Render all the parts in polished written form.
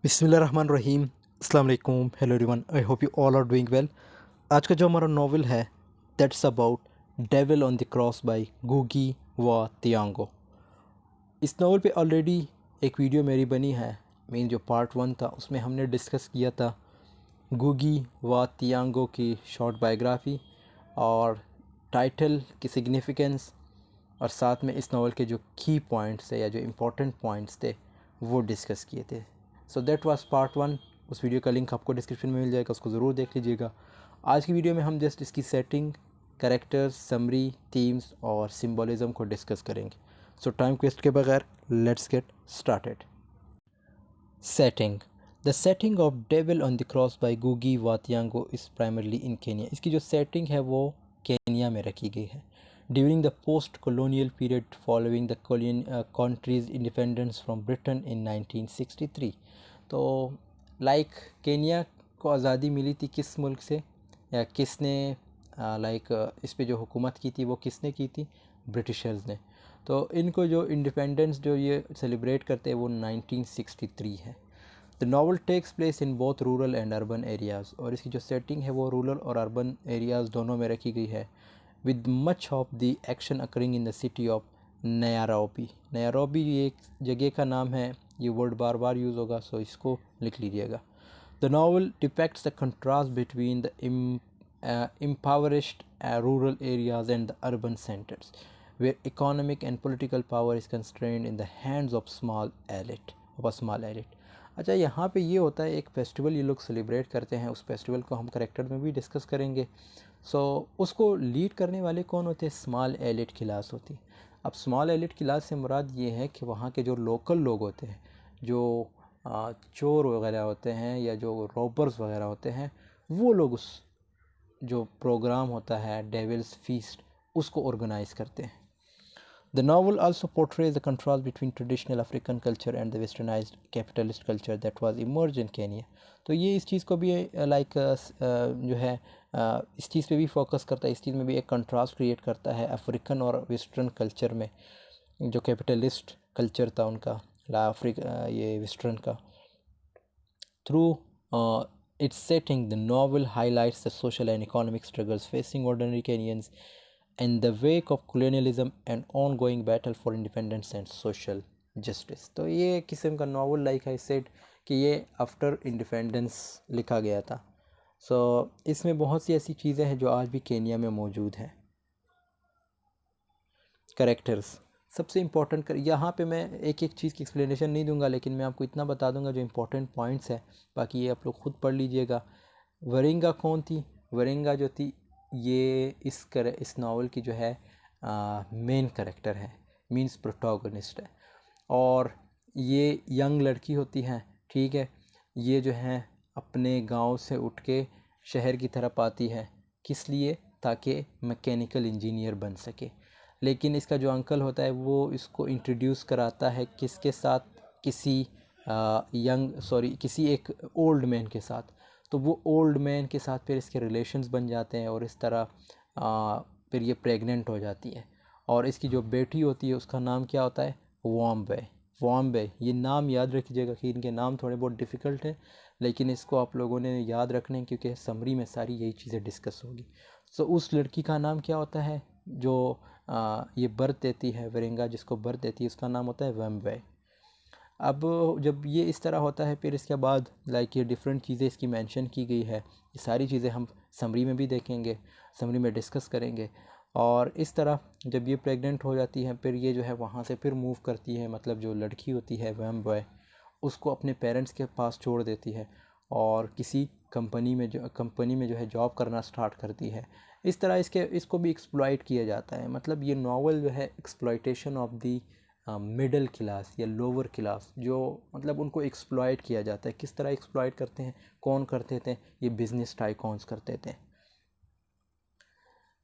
बिस्मिल्लाहिर्रहमानिर्रहीम। अस्सलाम वालेकुम। Hello everyone, I hope you all are doing well. आज का जो हमारा नावल है that's about devil on the cross by गुगी व तियांगो। इस नावल पे ऑलरेडी एक वीडियो मेरी बनी है, मीन जो पार्ट 1 था उसमें हमने डिस्कस किया था गुगी व तियांगो की शॉर्ट बायोग्राफी और टाइटल की सिग्निफिकेंस, और साथ में इस नावल के जो की पॉइंट्स थे या जो इम्पोर्टेंट पॉइंट्स थे वो डिस्कस किए थे। So that was part 1। उस वीडियो का लिंक आपको डिस्क्रिप्शन में मिल जाएगा, उसको ज़रूर देख लीजिएगा। आज की वीडियो में हम जस्ट इसकी सेटिंग, कैरेक्टर्स, समरी, थीम्स और सिंबलिज्म को डिस्कस करेंगे। सो टाइम वेस्ट के बगैर let's get started. Setting. The setting of devil on the cross by गुगी wa Thiong'o is primarily in Kenya. इसकी जो सेटिंग है वो केनिया में रखी गई है। During the post colonial period following the countries independence from Britain in 1963। तो लाइक केनिया को आज़ादी मिली थी किस मुल्क से, या किसने इस पे जो हुकूमत की थी वो किसने की थी? ब्रिटिशर्स ने। तो इनको जो इंडिपेंडेंस जो ये सेलिब्रेट करते हैं वो 1963 है। The novel takes place in both rural and urban areas, और इसकी जो सेटिंग है वो रूरल और अर्बन एरियाज़ दोनों में रखी गई है। With much of the action occurring in the city of Nairobi. Nairobi ये एक जगह का नाम है, ये वर्ड बार बार यूज़ होगा, सो इसको लिख लीजिएगा। The novel depicts the contrast between the impoverished rural areas and the urban centers, where economic and political power is constrained in the hands of small elite. अच्छा, यहाँ पे ये होता है, एक फेस्टिवल ये लोग सेलिब्रेट करते हैं, उस फेस्टिवल को हम करेक्टर में भी डिस्कस करेंगे। उसको लीड करने वाले कौन होते हैं? स्मॉल एलिट क्लास होती है। अब स्मॉल एलिट क्लास से मुराद ये है कि वहाँ के जो लोकल लोग होते हैं, जो चोर वगैरह होते हैं या जो रॉबर्स वगैरह होते हैं, वो लोग उस जो प्रोग्राम होता है डेविल्स फीस्ट उसको ऑर्गेनाइज़ करते हैं। The novel also portrays the contrast between traditional African culture and the westernised capitalist culture that was emerge in Kenya. तो ये इस चीज़ को भी जो है इस चीज़ पे भी फोकस करता है, इस चीज़ में भी एक कंट्रास्ट क्रिएट करता है अफ्रीकन और वेस्टर्न कल्चर में। जो कैपिटलिस्ट कल्चर था उनका, ये वेस्टर्न का। Through its setting, the novel highlights the social and economic struggles facing ordinary Kenyans in the wake of colonialism and ongoing battle for independence and social justice। तो ये किस्म का नावल, लाइक आई सेड, कि ये after independence लिखा गया था। इसमें बहुत सी ऐसी चीज़ें हैं जो आज भी केनिया में मौजूद हैं। करेक्टर्स सबसे इम्पोर्टेंट यहाँ पे मैं एक एक चीज़ की एक्सप्लेनेशन नहीं दूंगा, लेकिन मैं आपको इतना बता दूंगा जो इम्पोर्टेंट पॉइंट्स है, बाकी ये आप लोग खुद पढ़ लीजिएगा। वरिंगा कौन थी? वरिंगा जो थी ये इस नावल की जो है मेन करेक्टर है, मींस प्रोटोगनिस्ट है। और ये यंग लड़की होती हैं, ठीक है। ये जो है अपने गांव से उठ के शहर की तरफ आती है, किस लिए? ताकि मैकेनिकल इंजीनियर बन सके। लेकिन इसका जो अंकल होता है वो इसको इंट्रोड्यूस कराता है किसके साथ? किसी एक ओल्ड मैन के साथ। तो वो ओल्ड मैन के साथ फिर इसके रिलेशंस बन जाते हैं, और इस तरह फिर ये प्रेग्नेंट हो जाती है। और इसकी जो बेटी होती है उसका नाम क्या होता है? वॉम्बे। वॉम्बे, ये नाम याद रखिएगा कि इनके नाम थोड़े बहुत डिफ़िकल्ट हैं, लेकिन इसको आप लोगों ने याद रखना है क्योंकि समरी में सारी यही चीज़ें डिस्कस होगी। उस लड़की का नाम क्या होता है जो ये बर्थ देती है? वरिंगा जिसको बर्थ देती है उसका नाम होता है वेम्बे। अब जब ये इस तरह होता है, फिर इसके बाद ये डिफरेंट चीज़ें इसकी मेंशन की गई है, ये सारी चीज़ें हम समरी में भी देखेंगे, समरी में डिस्कस करेंगे। और इस तरह जब ये प्रेग्नेंट हो जाती है, फिर ये जो है वहाँ से फिर मूव करती है, मतलब जो लड़की होती है वेम्बे उसको अपने पेरेंट्स के पास छोड़ देती है और किसी कंपनी में जो है जॉब करना स्टार्ट करती है। इस तरह इसको भी एक्सप्लॉइट किया जाता है। मतलब ये नावल जो है exploitation of the middle class या लोअर क्लास, जो मतलब उनको एक्सप्लॉइट किया जाता है। किस तरह एक्सप्लॉइट करते हैं? कौन करते थे? ये बिजनेस टाइकॉन्स करते थे।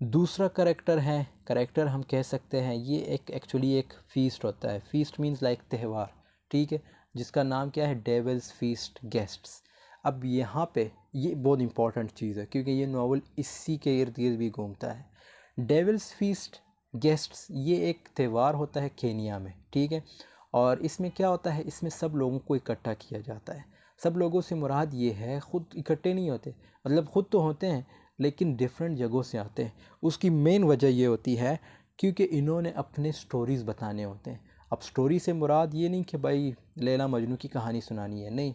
दूसरा करेक्टर हम कह सकते हैं ये एक्चुअली एक फीस्ट होता है। फीस्ट मीन्स लाइक त्यौहार, ठीक है, जिसका नाम क्या है? Devil's feast guests. अब यहाँ पे ये बहुत इंपॉर्टेंट चीज़ है क्योंकि ये नावल इसी के इर्द गिर्द भी घूमता है। डेविल्स फीस्ट गेस्ट्स ये एक त्यौहार होता है केनिया में, ठीक है। और इसमें क्या होता है? इसमें सब लोगों को इकट्ठा किया जाता है। सब लोगों से मुराद ये है, ख़ुद इकट्ठे नहीं होते, मतलब ख़ुद तो होते हैं लेकिन डिफरेंट जगहों से आते हैं। उसकी मेन वजह ये होती है क्योंकि इन्होंने अपने स्टोरीज़ बताने होते हैं। अब स्टोरी से मुराद ये नहीं कि भाई लैला मजनू की कहानी सुनानी है, नहीं,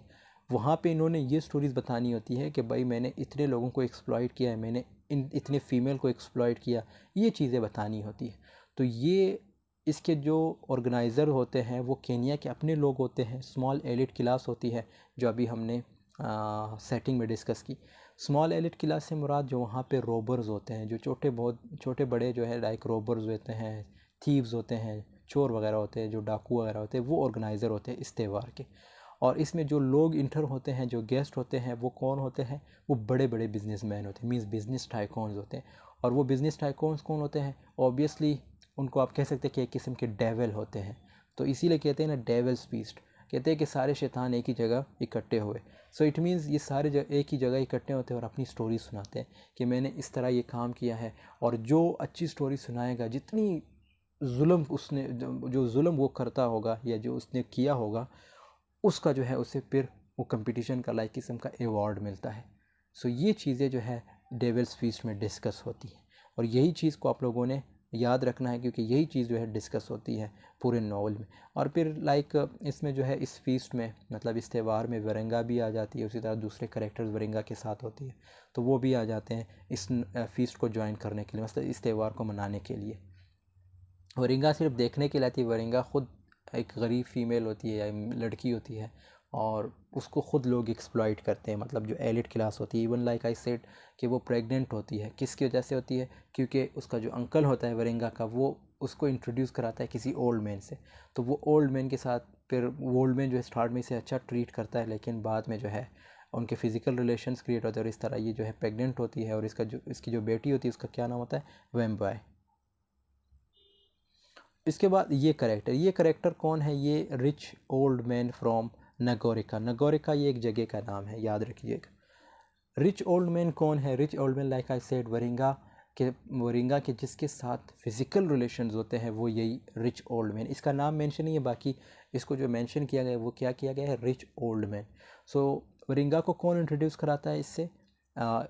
वहाँ पे इन्होंने ये स्टोरीज़ बतानी होती है कि भाई मैंने इतने लोगों को एक्सप्लॉइट किया है, मैंने इतने फ़ीमेल को एक्सप्लॉइट किया, ये चीज़ें बतानी होती है। तो ये इसके जो ऑर्गेनाइज़र होते हैं वो केनिया के अपने लोग होते हैं। स्मॉल एलिट क्लास होती है जो अभी हमने सेटिंग में डिस्कस की। स्मॉल एलिट क्लास से मुराद जो वहाँ पे रोबर्स होते हैं, जो बहुत छोटे बड़े जो है लाइक रोबर्स होते हैं, थीव्स होते हैं, चोर वगैरह होते हैं, जो डाकू वगैरह होते हैं, वो ऑर्गेनाइज़र होते हैं इस त्यौहार के। और इसमें जो लोग इंटर होते हैं, जो गेस्ट होते हैं, वो कौन होते हैं? वो बड़े बड़े बिजनेसमैन होते हैं, मीन्स बिजनेस टाइकॉन्स होते हैं। और वो बिजनेस टाइकॉन्स कौन होते हैं? ऑब्वियसली उनको आप कह सकते हैं कि एक किस्म के डेविल होते हैं। तो इसीलिए कहते हैं ना डेविल्स फीस्ट, कहते हैं कि सारे शैतान एक ही जगह इकट्ठे हुए। सो इट मीन्स ये सारे एक ही जगह इकट्ठे होते हैं और अपनी स्टोरी सुनाते हैं कि मैंने इस तरह ये काम किया है। और जो अच्छी स्टोरी सुनाएगा, जितनी जुल्म उसने जो जुल्म वो करता होगा या जो उसने किया होगा, उसका जो है उसे फिर वो कंपटीशन का लाइक किस्म का अवार्ड मिलता है। सो ये चीज़ें जो है डेविल्स फीस्ट में डिस्कस होती हैं और यही चीज़ को आप लोगों ने याद रखना है क्योंकि यही चीज़ जो है डिस्कस होती है पूरे नावल में। और फिर लाइक इसमें जो है इस फीस्ट में मतलब इस त्यौहार में वरंगा भी आ जाती है, उसी तरह दूसरे करेक्टर्स वरंगा के साथ होती है तो वो भी आ जाते हैं इस फीस्ट को ज्वाइन करने के लिए, मतलब इस त्यौहार को मनाने के लिए। वरंगा सिर्फ देखने के लिए आती है, वरंगा ख़ुद एक गरीब फ़ीमेल होती है या लड़की होती है और उसको ख़ुद लोग एक्सप्लॉइट करते हैं, मतलब जो एलिट क्लास होती है। इवन लाइक आई सेड कि वो प्रेग्नेंट होती है, किसकी वजह से होती है? क्योंकि उसका जो अंकल होता है वरंगा का, वो उसको इंट्रोड्यूस कराता है किसी ओल्ड मैन से। तो वो ओल्ड मैन के साथ फिर वो ओल्ड मैन जो है स्टार्ट में इसे अच्छा ट्रीट करता है, लेकिन बाद में जो है उनके फ़िज़िकल रिलेशंस क्रिएट होते हैं और इस तरह ये जो है प्रेग्नेंट होती है और इसकी जो बेटी होती है उसका क्या नाम होता है? वैम्पायर। इसके बाद ये करेक्टर कौन है? ये रिच ओल्ड मैन फ्रॉम नगोरिका। नगोरिका ये एक जगह का नाम है, याद रखिएगा। रिच ओल्ड मैन कौन है? Rich old man like I said वरिंगा के जिसके साथ फिज़िकल रिलेशंस होते हैं वो यही रिच ओल्ड मैन। इसका नाम मेंशन नहीं है, बाकी इसको जो मेंशन किया गया है वो क्या किया गया है? Rich old man. So Wariinga को कौन इंट्रोड्यूस कराता है इससे?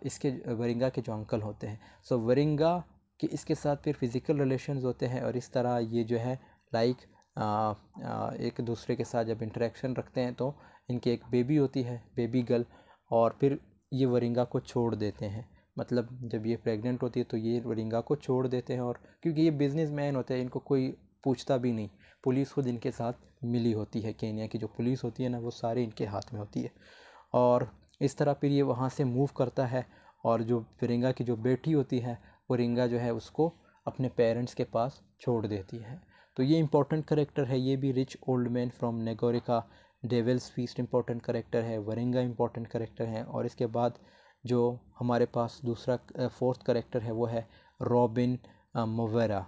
इसके वरिंगा के जो अंकल होते हैं। सो वरिंगा कि इसके साथ फिर फिज़िकल रिलेशंस होते हैं और इस तरह ये जो है लाइक एक दूसरे के साथ जब इंटरेक्शन रखते हैं तो इनकी एक बेबी होती है, बेबी गर्ल, और फिर ये वरिंगा को छोड़ देते हैं। मतलब जब ये प्रेग्नेंट होती है तो ये वरिंगा को छोड़ देते हैं, और क्योंकि ये बिजनेसमैन होते हैं इनको कोई पूछता भी नहीं, पुलिस खुद इनके साथ मिली होती है। केनिया की जो पुलिस होती है ना वो सारे इनके हाथ में होती है। और इस तरह फिर ये वहाँ से मूव करता है और जो वरिंगा की जो बेटी होती है वरिंगा जो है उसको अपने पेरेंट्स के पास छोड़ देती है। तो ये इंपॉर्टेंट करेक्टर है, ये भी rich old man from Ngorika. Devil's feast important character है, वरिंगा इंपॉर्टेंट करेक्टर है। और इसके बाद जो हमारे पास दूसरा फोर्थ करेक्टर है वो है रॉबिन मोवेरा।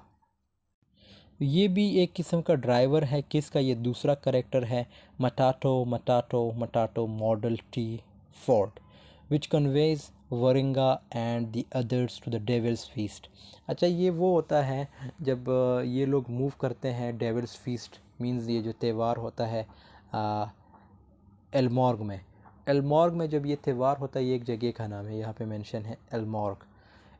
ये भी एक किस्म का ड्राइवर है। किसका? ये दूसरा करेक्टर है matatu model T Ford which conveys Wariinga and the others to the devil's feast. अच्छा, ये वो होता है जब ये लोग मूव करते हैं डेविल्स फीस्ट, मींस ये जो त्यौहार होता है एलमॉर्ग में। एलमॉर्ग में जब ये त्यौहार होता है, ये एक जगह का नाम है, यहाँ पे मेंशन है एलमॉर्ग।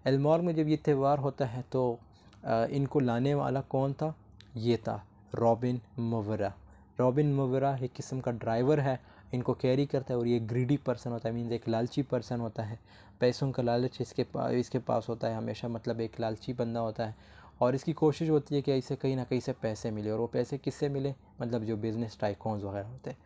एलमॉर्ग में जब ये त्यौहार होता है तो इनको लाने वाला कौन था? ये था रॉबिन मोवेरा। रॉबिन मोवेरा एक किस्म का ड्राइवर है, इनको कैरी करता है और ये ग्रीडी पर्सन होता है, मीन्स एक लालची पर्सन होता है। पैसों का लालच इसके पास होता है हमेशा, मतलब एक लालची बंदा होता है और इसकी कोशिश होती है कि इसे कहीं ना कहीं से पैसे मिले, और वो पैसे किससे मिले? मतलब जो बिज़नेस टाइकॉन्स वगैरह होते हैं।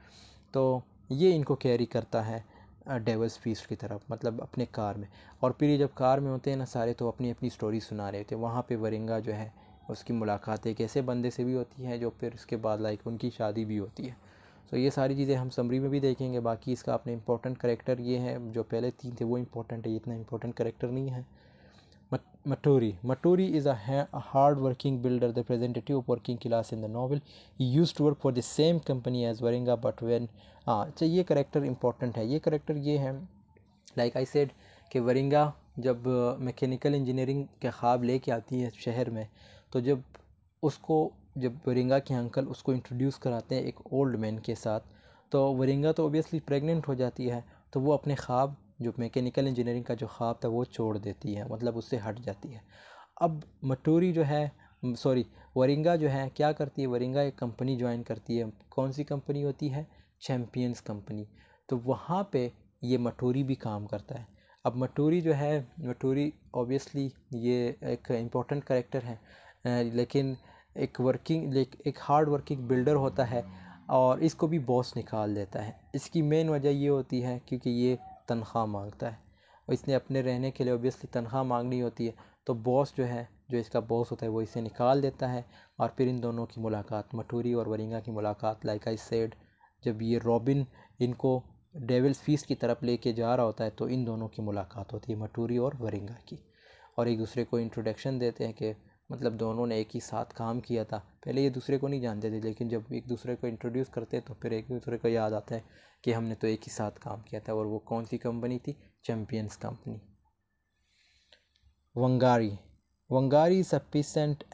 तो ये इनको कैरी करता है डेविल्स फीस्ट की तरफ, मतलब अपने कार में। और फिर ये जब कार में होते हैं ना सारे, तो अपनी अपनी स्टोरी सुना रहे थे। वहाँ पे वरिंगा जो है उसकी मुलाकात एक ऐसे बंदे से भी होती है जो फिर उसके बाद लाइक उनकी शादी भी होती है। सो ये सारी चीज़ें हम समरी में भी देखेंगे। बाकी इसका अपने इंपॉर्टेंट करेक्टर ये है, जो पहले 3 थे वो इंपॉर्टेंट है, ये इतना इंपॉर्टेंट करेक्टर नहीं है। Maturi is a hard-working builder, the representative of working class in the novel. He used to work for the same company as Waringa, but when अच्छा ये करेक्टर इंपॉर्टेंट है। ये करेक्टर ये है लाइक आई सेड कि वरिंगा जब mechanical engineering के ख्वाब लेके आती है शहर में, तो जब वरिंगा के अंकल उसको इंट्रोड्यूस कराते हैं एक ओल्ड मैन के साथ, तो वरिंगा तो ऑब्वियसली प्रेग्नेंट हो जाती है, तो वो अपने ख्वाब जो मैकेनिकल इंजीनियरिंग का जो ख्वाब था वो छोड़ देती है, मतलब उससे हट जाती है। अब मटूरी जो है, सॉरी, वरिंगा जो है क्या करती है, वरिंगा एक कंपनी ज्वाइन करती है। कौन सी कंपनी होती है? Champions company. तो वहाँ पे ये मटूरी भी काम करता है। अब मटूरी जो है, मटूरी ऑब्वियसली ये एक इम्पोर्टेंट करेक्टर है, लेकिन एक हार्ड वर्किंग बिल्डर होता है और इसको भी बॉस निकाल देता है। इसकी मेन वजह ये होती है क्योंकि ये तनख्वाह मांगता है और इसने अपने रहने के लिए ऑब्वियसली तनख्वाह मांगनी होती है। तो बॉस जो है, जो इसका बॉस होता है, वो इसे निकाल देता है और फिर इन दोनों की मुलाकात, मटूरी और वरिंगा की मुलाकात, लाइक आई सेड, जब ये रॉबिन इनको डेविल्स फीस्ट की तरफ लेके जा रहा होता है तो इन दोनों की मुलाकात होती है, मटूरी और वरिंगा की, और एक दूसरे को इंट्रोडक्शन देते हैं कि मतलब दोनों ने एक ही साथ काम किया था। पहले ये दूसरे को नहीं जानते थे, लेकिन जब एक दूसरे को इंट्रोड्यूस करते तो फिर एक दूसरे को याद आता है कि हमने तो एक ही साथ काम किया था। और वो कौन सी कंपनी थी? Champions company. Wangari, Wangari is a pheasant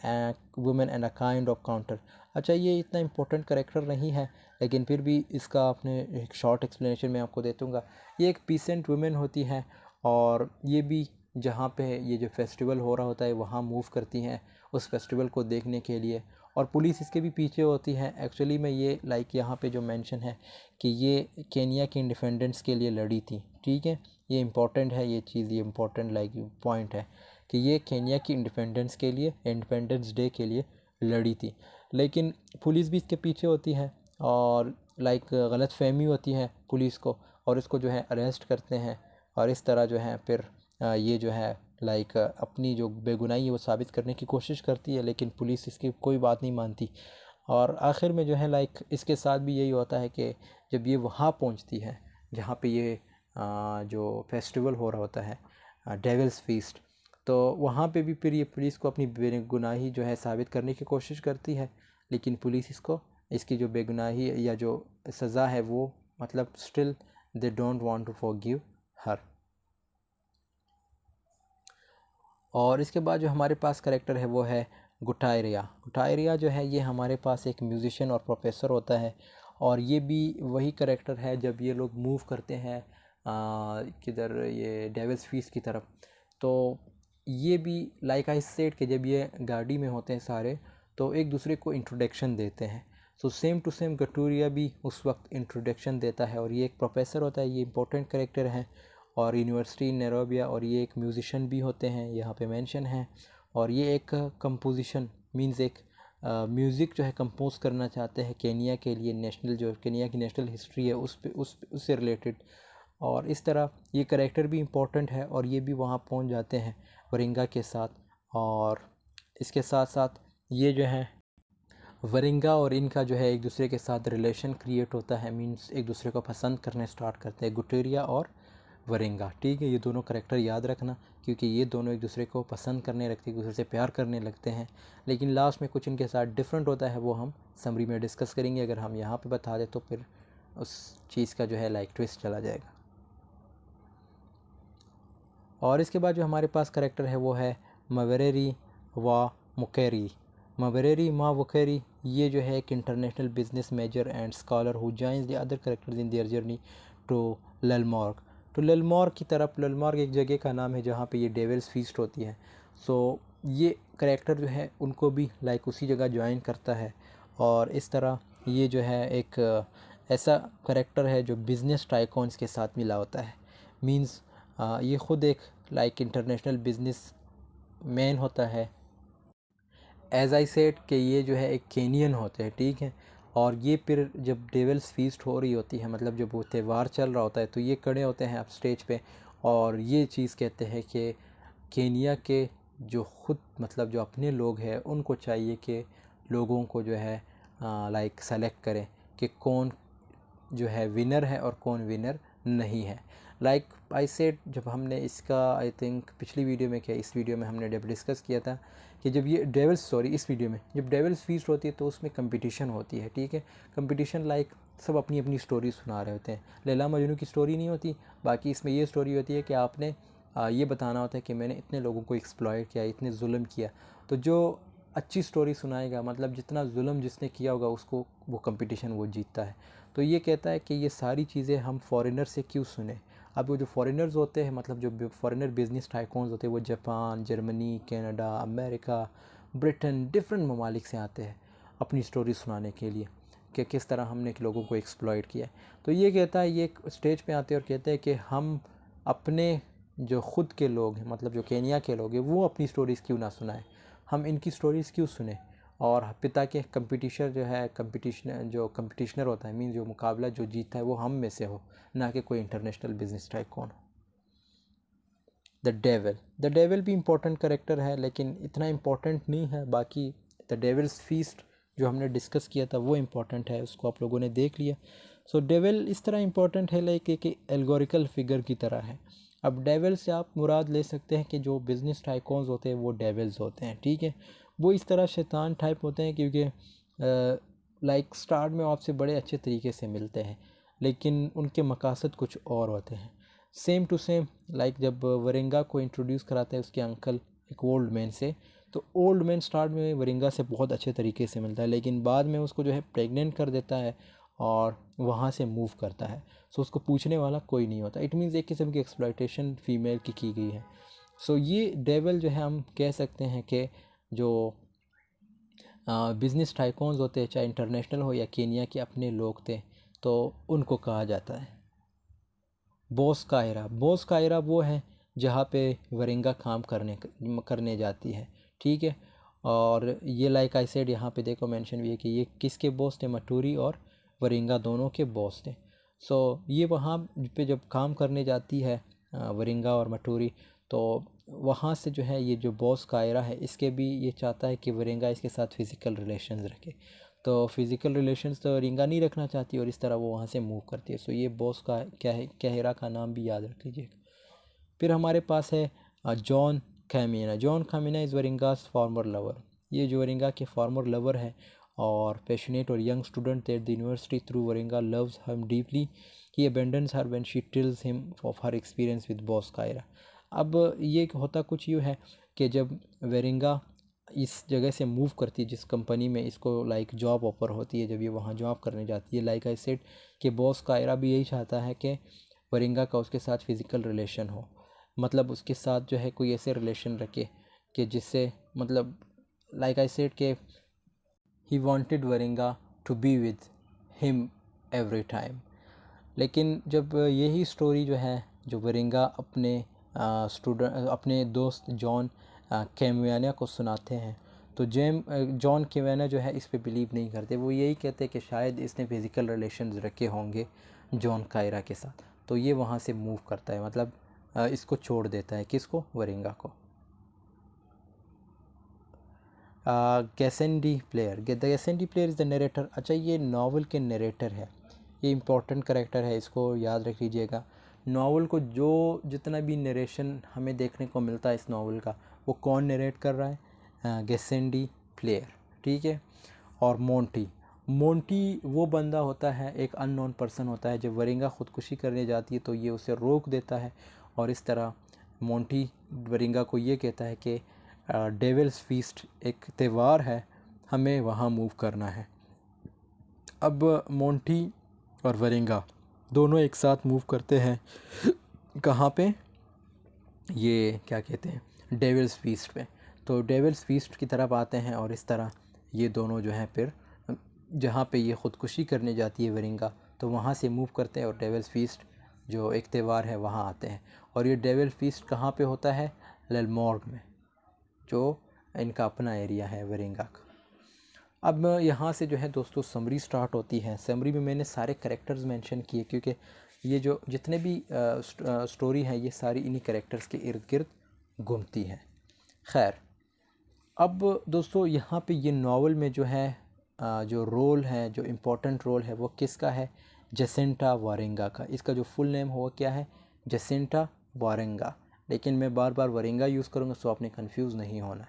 women and a kind of counter. अच्छा, ये इतना इंपॉर्टेंट करेक्टर नहीं है, लेकिन फिर भी इसका अपने एक शॉर्ट एक्सप्लेनेशन मैं आपको दे दूँगा। ये एक पीसेंट वुमेन होती है और ये भी जहाँ पे ये जो फेस्टिवल हो रहा होता है वहाँ मूव करती हैं उस फेस्टिवल को देखने के लिए, और पुलिस इसके भी पीछे होती है। एक्चुअली में ये लाइक यहाँ पे जो मेंशन है कि ये केनिया के इंडिपेंडेंस के लिए लड़ी थी, ठीक है, ये इम्पोर्टेंट है, ये चीज़, ये इम्पोर्टेंट लाइक पॉइंट है कि ये केनिया की इंडिपेंडेंस के लिए, इंडिपेंडेंस डे के लिए लड़ी थी। लेकिन पुलिस भी इसके पीछे होती है और लाइक गलत फहमी होती है पुलिस को, और इसको जो है अरेस्ट करते हैं, और इस तरह जो है फिर ये जो है लाइक अपनी जो बेगुनाही है वो साबित करने की कोशिश करती है, लेकिन पुलिस इसकी कोई बात नहीं मानती। और आखिर में जो है लाइक इसके साथ भी यही होता है कि जब ये वहाँ पहुँचती है जहाँ पे ये जो फेस्टिवल हो रहा होता है, डेविल्स फीस्ट, तो वहाँ पे भी फिर ये पुलिस को अपनी बेगुनाही जो है साबित करने की कोशिश करती है, लेकिन पुलिस इसको, इसकी जो बेगुनाही या जो सज़ा है वो मतलब still they don't want to forgive her. और इसके बाद जो हमारे पास करेक्टर है वो है गुटायरिया। गुटायरिया जो है ये हमारे पास एक म्यूज़िशियन और प्रोफेसर होता है, और ये भी वही करेक्टर है जब ये लोग मूव करते हैं किधर, ये डेविल्स फीस्ट की तरफ। तो ये भी लाइक आई सेड कि जब ये गाड़ी में होते हैं सारे तो एक दूसरे को इंट्रोडक्शन देते हैं। सो सेम टू सेम गटूरिया भी उस वक्त इंट्रोडक्शन देता है, और ये एक प्रोफेसर होता है, ये इंपॉर्टेंट करेक्टर है और यूनिवर्सिटी नैरोबिया, और ये एक म्यूज़िशियन भी होते हैं यहाँ पे मेंशन है। और ये एक कंपोजिशन मींस एक म्यूज़िक जो है कंपोज करना चाहते हैं केनिया के लिए, नेशनल जो केनिया की नेशनल हिस्ट्री है उससे रिलेटेड। और इस तरह ये करेक्टर भी इम्पोर्टेंट है और ये भी वहाँ पहुँच जाते हैं वरिंगा के साथ। और इसके साथ साथ ये जो है वरिंगा और इनका जो है एक दूसरे के साथ रिलेशन क्रिएट होता है, मींस एक दूसरे को पसंद करने स्टार्ट करते हैं, गुटेरिया और वरिंगा, ठीक है। ये दोनों करेक्टर याद रखना, क्योंकि ये दोनों एक दूसरे को पसंद करने लगते हैं, एक दूसरे से प्यार करने लगते हैं, लेकिन लास्ट में कुछ इनके साथ डिफरेंट होता है, वो हम समरी में डिस्कस करेंगे। अगर हम यहाँ पे बता दें तो फिर उस चीज़ का जो है लाइक ट्विस्ट चला जाएगा। और इसके बाद जो हमारे पास करेक्टर है वो है मवेरेरी वा मुकेरी। मवेरेरी मा वुकेरी ये जो है एक international business major and scholar who joins the other characters in their journey to Ilmorog. तो ललमॉर्ग की तरफ, ललमॉर्ग एक जगह का नाम है जहाँ पे ये डेविल्स फीस्ट होती है। सो ये करेक्टर जो है उनको भी लाइक उसी जगह ज्वाइन करता है, और इस तरह ये जो है एक ऐसा करेक्टर है जो बिज़नेस टाइकॉन्स के साथ मिला होता है। मींस ये ख़ुद एक लाइक इंटरनेशनल बिजनेस मैन होता है। एज़ आई सेड कि ये जो है एक केनियन होते हैं, ठीक है। और ये फिर जब डेविल्स फीस्ट हो रही होती है, मतलब जब वो त्यौहार चल रहा होता है, तो ये खड़े होते हैं अब स्टेज पे और ये चीज़ कहते हैं कि केनिया के जो ख़ुद मतलब जो अपने लोग हैं उनको चाहिए कि लोगों को जो है लाइक सेलेक्ट करें कि कौन जो है विनर है और कौन विनर नहीं है। लाइक आई सेड, जब हमने इसका आई थिंक पिछली वीडियो में क्या इस वीडियो में हमने जब डिस्कस किया था कि जब ये इस वीडियो में जब डेविल्स फीस्ट होती है तो उसमें कंपटीशन होती है, ठीक है। कंपटीशन लाइक सब अपनी अपनी स्टोरी सुना रहे होते हैं, लैला मजनू की स्टोरी नहीं होती, बाकी इसमें ये स्टोरी होती है कि आपने ये बताना होता है कि मैंने इतने लोगों को एक्सप्लॉइट किया, इतने जुल्म किया। तो जो अच्छी स्टोरी सुनाएगा, मतलब जितना जुल्म जिसने किया होगा उसको वो कंपटीशन वो जीतता है। तो ये कहता है कि ये सारी चीज़ें हम फॉरेनर से क्यों सुने। अब वो जो फॉरेनर्स होते हैं, मतलब जो फॉरेनर बिजनेस टाइकून्स होते हैं, वो Japan, Germany, Canada, America, Britain, different ममालिक से आते हैं अपनी स्टोरी सुनाने के लिए कि किस तरह हमने लोगों को एक्सप्लॉइट किया है। तो ये कहता है, ये स्टेज पे आते हैं और कहते हैं कि हम अपने जो ख़ुद के लोग हैं, मतलब जो केनिया के लोग हैं, वो अपनी स्टोरीज़ क्यों ना सुनाएं, हम इनकी स्टोरीज़ क्यों सुने। और पिता के कंपटीशन जो है, कंपटीशनर होता है, मीन जो मुकाबला जो जीतता है वो हम में से हो, ना कि कोई इंटरनेशनल बिजनेस टाइकून हो। द डेविल भी इम्पोर्टेंट करेक्टर है, लेकिन इतना इम्पोर्टेंट नहीं है। बाकी द डेविल्स फीस्ट जो हमने डिस्कस किया था वो इम्पोर्टेंट है, उसको आप लोगों ने देख लिया। सो डेविल इस तरह इम्पोर्टेंट है लाइक एक एल्गोरिकल फिगर की तरह है। अब डेविल से आप मुराद ले सकते हैं कि जो बिज़नेस टाइकून्स होते हैं वो डेविल्स होते हैं, ठीक है। वो इस तरह शैतान टाइप होते हैं क्योंकि लाइक स्टार्ट में आपसे बड़े अच्छे तरीके से मिलते हैं, लेकिन उनके मकासद कुछ और होते हैं। सेम टू सेम लाइक जब वरिंगा को इंट्रोड्यूस कराता है उसके अंकल एक ओल्ड मैन से, तो ओल्ड मैन स्टार्ट में वरिंगा से बहुत अच्छे तरीके से मिलता है, लेकिन बाद में उसको जो है प्रेग्नेंट कर देता है और वहाँ से मूव करता है। सो उसको पूछने वाला कोई नहीं होता। इट मीन्स एक किस्म की एक्सप्लॉयटेशन फीमेल की गई है। सो ये डेविल जो है हम कह सकते हैं कि जो बिज़नेस टाइकून्स होते हैं, चाहे इंटरनेशनल हो या केनिया के अपने लोग थे, तो उनको कहा जाता है बॉस कायरा वो है जहाँ पे वरिंगा काम करने जाती है, ठीक है। और ये लाइक आई सेड यहाँ पे देखो मेंशन भी है कि ये किसके बॉस थे, मटूरी और वरिंगा दोनों के बॉस थे। सो ये वहाँ पे जब काम करने जाती है वरिंगा और मटूरी, तो वहाँ से जो है ये जो बॉस कायरा है इसके भी ये चाहता है कि वरिंगा इसके साथ फ़िज़िकल रिलेशंस रखे। तो फ़िज़िकल रिलेशंस तो रिंगा नहीं रखना चाहती और इस तरह वो वहाँ से मूव करती है। सो ये बॉस का क्या है, कहरा का नाम भी याद रख लीजिएगा। फिर हमारे पास है John Kimwana. John Kimwana is Wariinga's former lover. ये जो वरिंगा के फॉर्मर लवर है और पैशनेट और young student at the university through Wariinga loves him deeply, he abandons her when she tells him of her experience with boss Kihara. अब ये होता कुछ यूँ है कि जब वरिंगा इस जगह से मूव करती है, जिस कंपनी में इसको लाइक जॉब ऑफर होती है, जब ये वहाँ जॉब करने जाती है, लाइक आई सेड कि बॉस कायरा भी यही चाहता है कि वरिंगा का उसके साथ फ़िज़िकल रिलेशन हो, मतलब उसके साथ जो है कोई ऐसे रिलेशन रखे कि जिससे मतलब लाइक आई सेड के he wanted Wariinga to be with him every time. लेकिन जब यही स्टोरी जो है जो वरिंगा अपने अपने दोस्त जॉन कैमियाना को सुनाते हैं, तो जॉन कैमियाना जो है इस पे बिलीव नहीं करते। वो यही कहते हैं कि शायद इसने फ़िज़िकल रिलेशंस रखे होंगे जॉन कायरा के साथ। तो ये वहाँ से मूव करता है, मतलब इसको छोड़ देता है, किसको, वरिंगा को। Gicaandi player, the Gicaandi player is the narrator. अच्छा, ये नावल के नरेटर है, ये इम्पोर्टेंट करेक्टर है, इसको याद रख लीजिएगा। नावल को जो जितना भी नरेशन हमें देखने को मिलता है इस नावल का, वो कौन नरेट कर रहा है, गैसेंडी प्लेयर, ठीक है। और मोंटी वो बंदा होता है, एक अननोन पर्सन होता है। जब वरिंगा ख़ुदकुशी करने जाती है तो ये उसे रोक देता है और इस तरह मोंटी वरिंगा को ये कहता है कि डेविल्स फीस्ट एक त्यौहार है, हमें वहाँ मूव करना है। अब मोंटी और वरिंगा दोनों एक साथ मूव करते हैं, कहाँ पे, ये क्या कहते हैं, डेविल्स फीस्ट पे। तो डेविल्स फीस्ट की तरफ आते हैं और इस तरह ये दोनों जो हैं फिर जहाँ पे ये ख़ुदकुशी करने जाती है वरिंगा, तो वहाँ से मूव करते हैं और डेविल्स फीस्ट जो एक त्यौहार है वहाँ आते हैं। और ये डेविल फीस्ट कहाँ पे होता है, लेलमॉर्ग में, जो इनका अपना एरिया है वरिंगा का। अब यहाँ से जो है दोस्तों समरी स्टार्ट होती है। समरी में मैंने सारे कैरेक्टर्स मेंशन किए क्योंकि ये जो जितने भी स्टोरी है ये सारी इन्हीं कैरेक्टर्स के इर्द गिर्द घूमती है। खैर, अब दोस्तों यहाँ पे ये नावल में जो है जो रोल है, जो इम्पोर्टेंट रोल है वो किसका है, जसिंटा वारिंगा का। इसका जो फुल नेम हुआ क्या है, जसिंटा वारिंगा, लेकिन मैं बार बार वरिंगा यूज़ करूँगा सो आपने कंफ्यूज नहीं होना।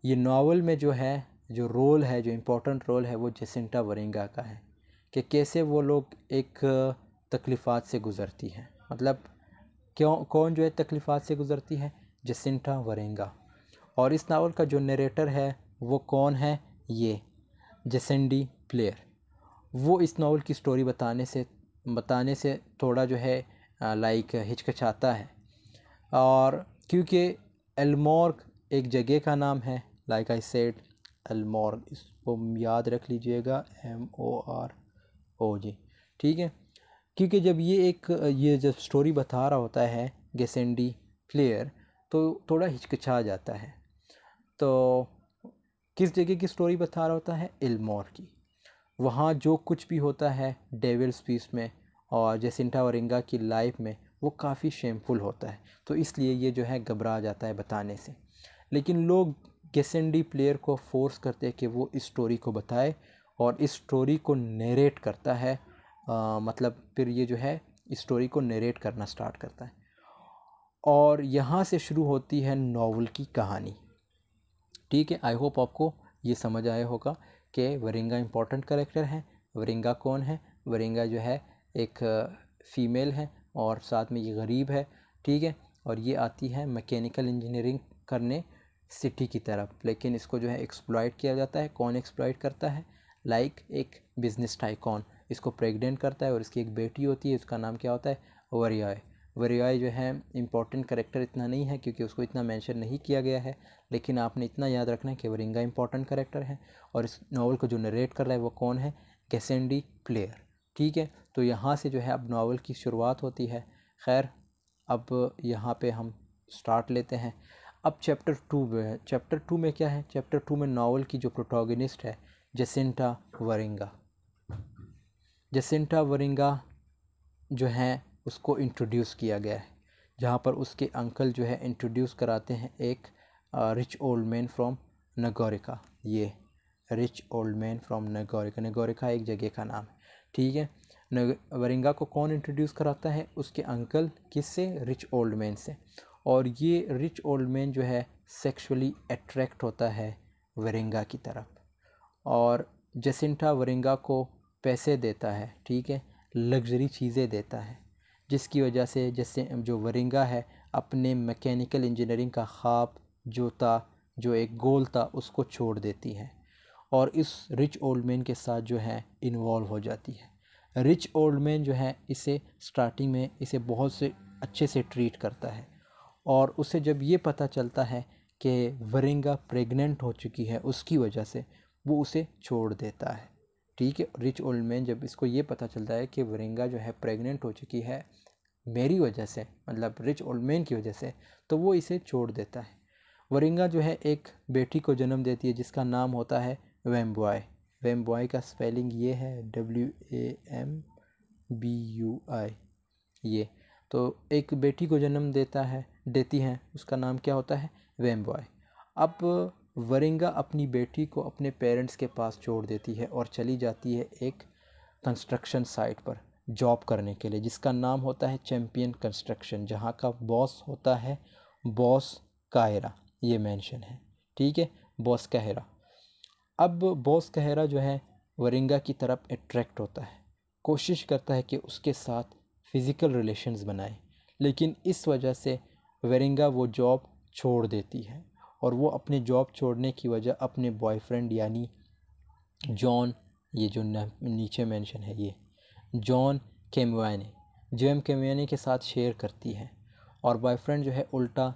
ये नावल में जो है जो रोल है, जो इम्पोर्टेंट रोल है वो जसिंटा वारिंगा का है कि कैसे वो लोग एक तकलीफ़ात से गुज़रती हैं। मतलब कौन जो है तकलीफ़ात से गुज़रती है, जसिंटा वारिंगा। और इस नावल का जो नरेटर है वो कौन है, ये जसेंडी प्लेयर। वो इस नावल की स्टोरी बताने से थोड़ा जो है लाइक हिचकिचाता है। और क्योंकि एल्मोर्ग एक जगह का नाम है, लाइक आई सेड एल्मोर्ग, इसको याद रख लीजिएगा, MOROG, ठीक है। क्योंकि जब ये जब स्टोरी बता रहा होता है गेसेंडी प्लेयर, तो थोड़ा हिचकिचा जाता है। तो किस जगह की स्टोरी बता रहा होता है? एल्मोर की। वहाँ जो कुछ भी होता है डेविल्स पीस में और जेसिंटा वरिंगा की लाइफ में, वो काफ़ी शेमफुल होता है, तो इसलिए ये जो है घबरा जाता है बताने से। लेकिन लोग गेसेंडी प्लेयर को फोर्स करते हैं कि वो इस स्टोरी को बताए, और इस स्टोरी को नरेट करता है। मतलब फिर ये जो है इस स्टोरी को नरेट करना स्टार्ट करता है, और यहाँ से शुरू होती है नावल की कहानी। ठीक है, आई होप आपको ये समझ आया होगा कि वरिंगा इम्पोर्टेंट करेक्टर है। वरिंगा कौन है? वरिंगा जो है एक फ़ीमेल है और साथ में ये गरीब है, ठीक है। और ये आती है मैकेनिकल इंजीनियरिंग करने सिटी की तरफ, लेकिन इसको जो है एक्सप्लॉइट किया जाता है। कौन एक्सप्लॉइट करता है? लाइक एक बिजनेस टाइकॉन इसको प्रेग्नेंट करता है, और इसकी एक बेटी होती है, उसका नाम क्या होता है? वरियाय। वरियाय जो है इम्पोर्टेंट करेक्टर इतना नहीं है क्योंकि उसको इतना मेंशन नहीं किया गया है, लेकिन आपने इतना याद रखना है कि वरिंगा इंपॉर्टेंट करेक्टर है। और इस नावल को जो नरेट कर रहा है वो कौन है? गेसेंडी प्लेयर, ठीक है। तो यहाँ से जो है अब नावल की शुरुआत होती है। खैर, अब यहाँ पे हम स्टार्ट लेते हैं। अब चैप्टर 2 में है। चैप्टर 2 में क्या है? चैप्टर 2 में नावल की जो प्रोटोगनिस्ट है जेसिंटा वरिंगा। जेसिंटा वरिंगा जो है उसको इंट्रोड्यूस किया गया है, जहाँ पर उसके अंकल जो है इंट्रोड्यूस कराते हैं एक रिच ओल्ड मैन फ्रॉम नगोरिका। ये रिच ओल्ड मैन फ्रॉम नगोरिका, नगोरिका एक जगह का नाम है, ठीक है। वरिंगा को कौन इंट्रोड्यूस कराता है? उसके अंकल। किससे? रिच ओल्ड मैन से। और ये रिच ओल्ड मैन जो है सेक्सुअली अट्रैक्ट होता है वरिंगा की तरफ, और जेसिंटा वरिंगा को पैसे देता है, ठीक है, लग्जरी चीज़ें देता है, जिसकी वजह से जैसे जो वरिंगा है अपने मैकेनिकल इंजीनियरिंग का ख्वाब जो था, जो एक गोल था, उसको छोड़ देती है और इस रिच ओल्ड मैन के साथ जो है इन्वॉल्व हो जाती है। रिच ओल्ड मैन जो है इसे स्टार्टिंग में इसे बहुत से अच्छे से ट्रीट करता है, और उसे जब ये पता चलता है कि वरिंगा प्रेग्नेंट हो चुकी है, उसकी वजह से वो उसे छोड़ देता है, ठीक है। रिच ओल्ड मैन जब इसको ये पता चलता है कि वरिंगा जो है प्रेग्नेंट हो चुकी है मेरी वजह से, मतलब रिच ओल्ड मैन की वजह से, तो वो इसे छोड़ देता है। वरिंगा जो है एक बेटी को जन्म देती है जिसका नाम होता है वेम्बुआई। वेम्बुआई का स्पेलिंग ये है WAMBUI। ये तो एक बेटी को जन्म देती हैं, उसका नाम क्या होता है? वेम्बुआई। अब वरिंगा अपनी बेटी को अपने पेरेंट्स के पास छोड़ देती है और चली जाती है एक कंस्ट्रक्शन साइट पर जॉब करने के लिए, जिसका नाम होता है चैम्पियन कंस्ट्रक्शन, जहाँ का बॉस होता है बॉस कायरा। ये मेंशन है, ठीक है, बॉस कायरा। अब बॉस कायरा जो है वरिंगा की तरफ अट्रैक्ट होता है, कोशिश करता है कि उसके साथ फ़िज़िकल रिलेशंस बनाए, लेकिन इस वजह से वरिंगा वो जॉब छोड़ देती है, और वो अपने जॉब छोड़ने की वजह अपने बॉयफ्रेंड यानी जॉन, ये जो नीचे मेंशन है ये जॉन कैमुयाने के साथ शेयर करती है। और बॉयफ्रेंड जो है उल्टा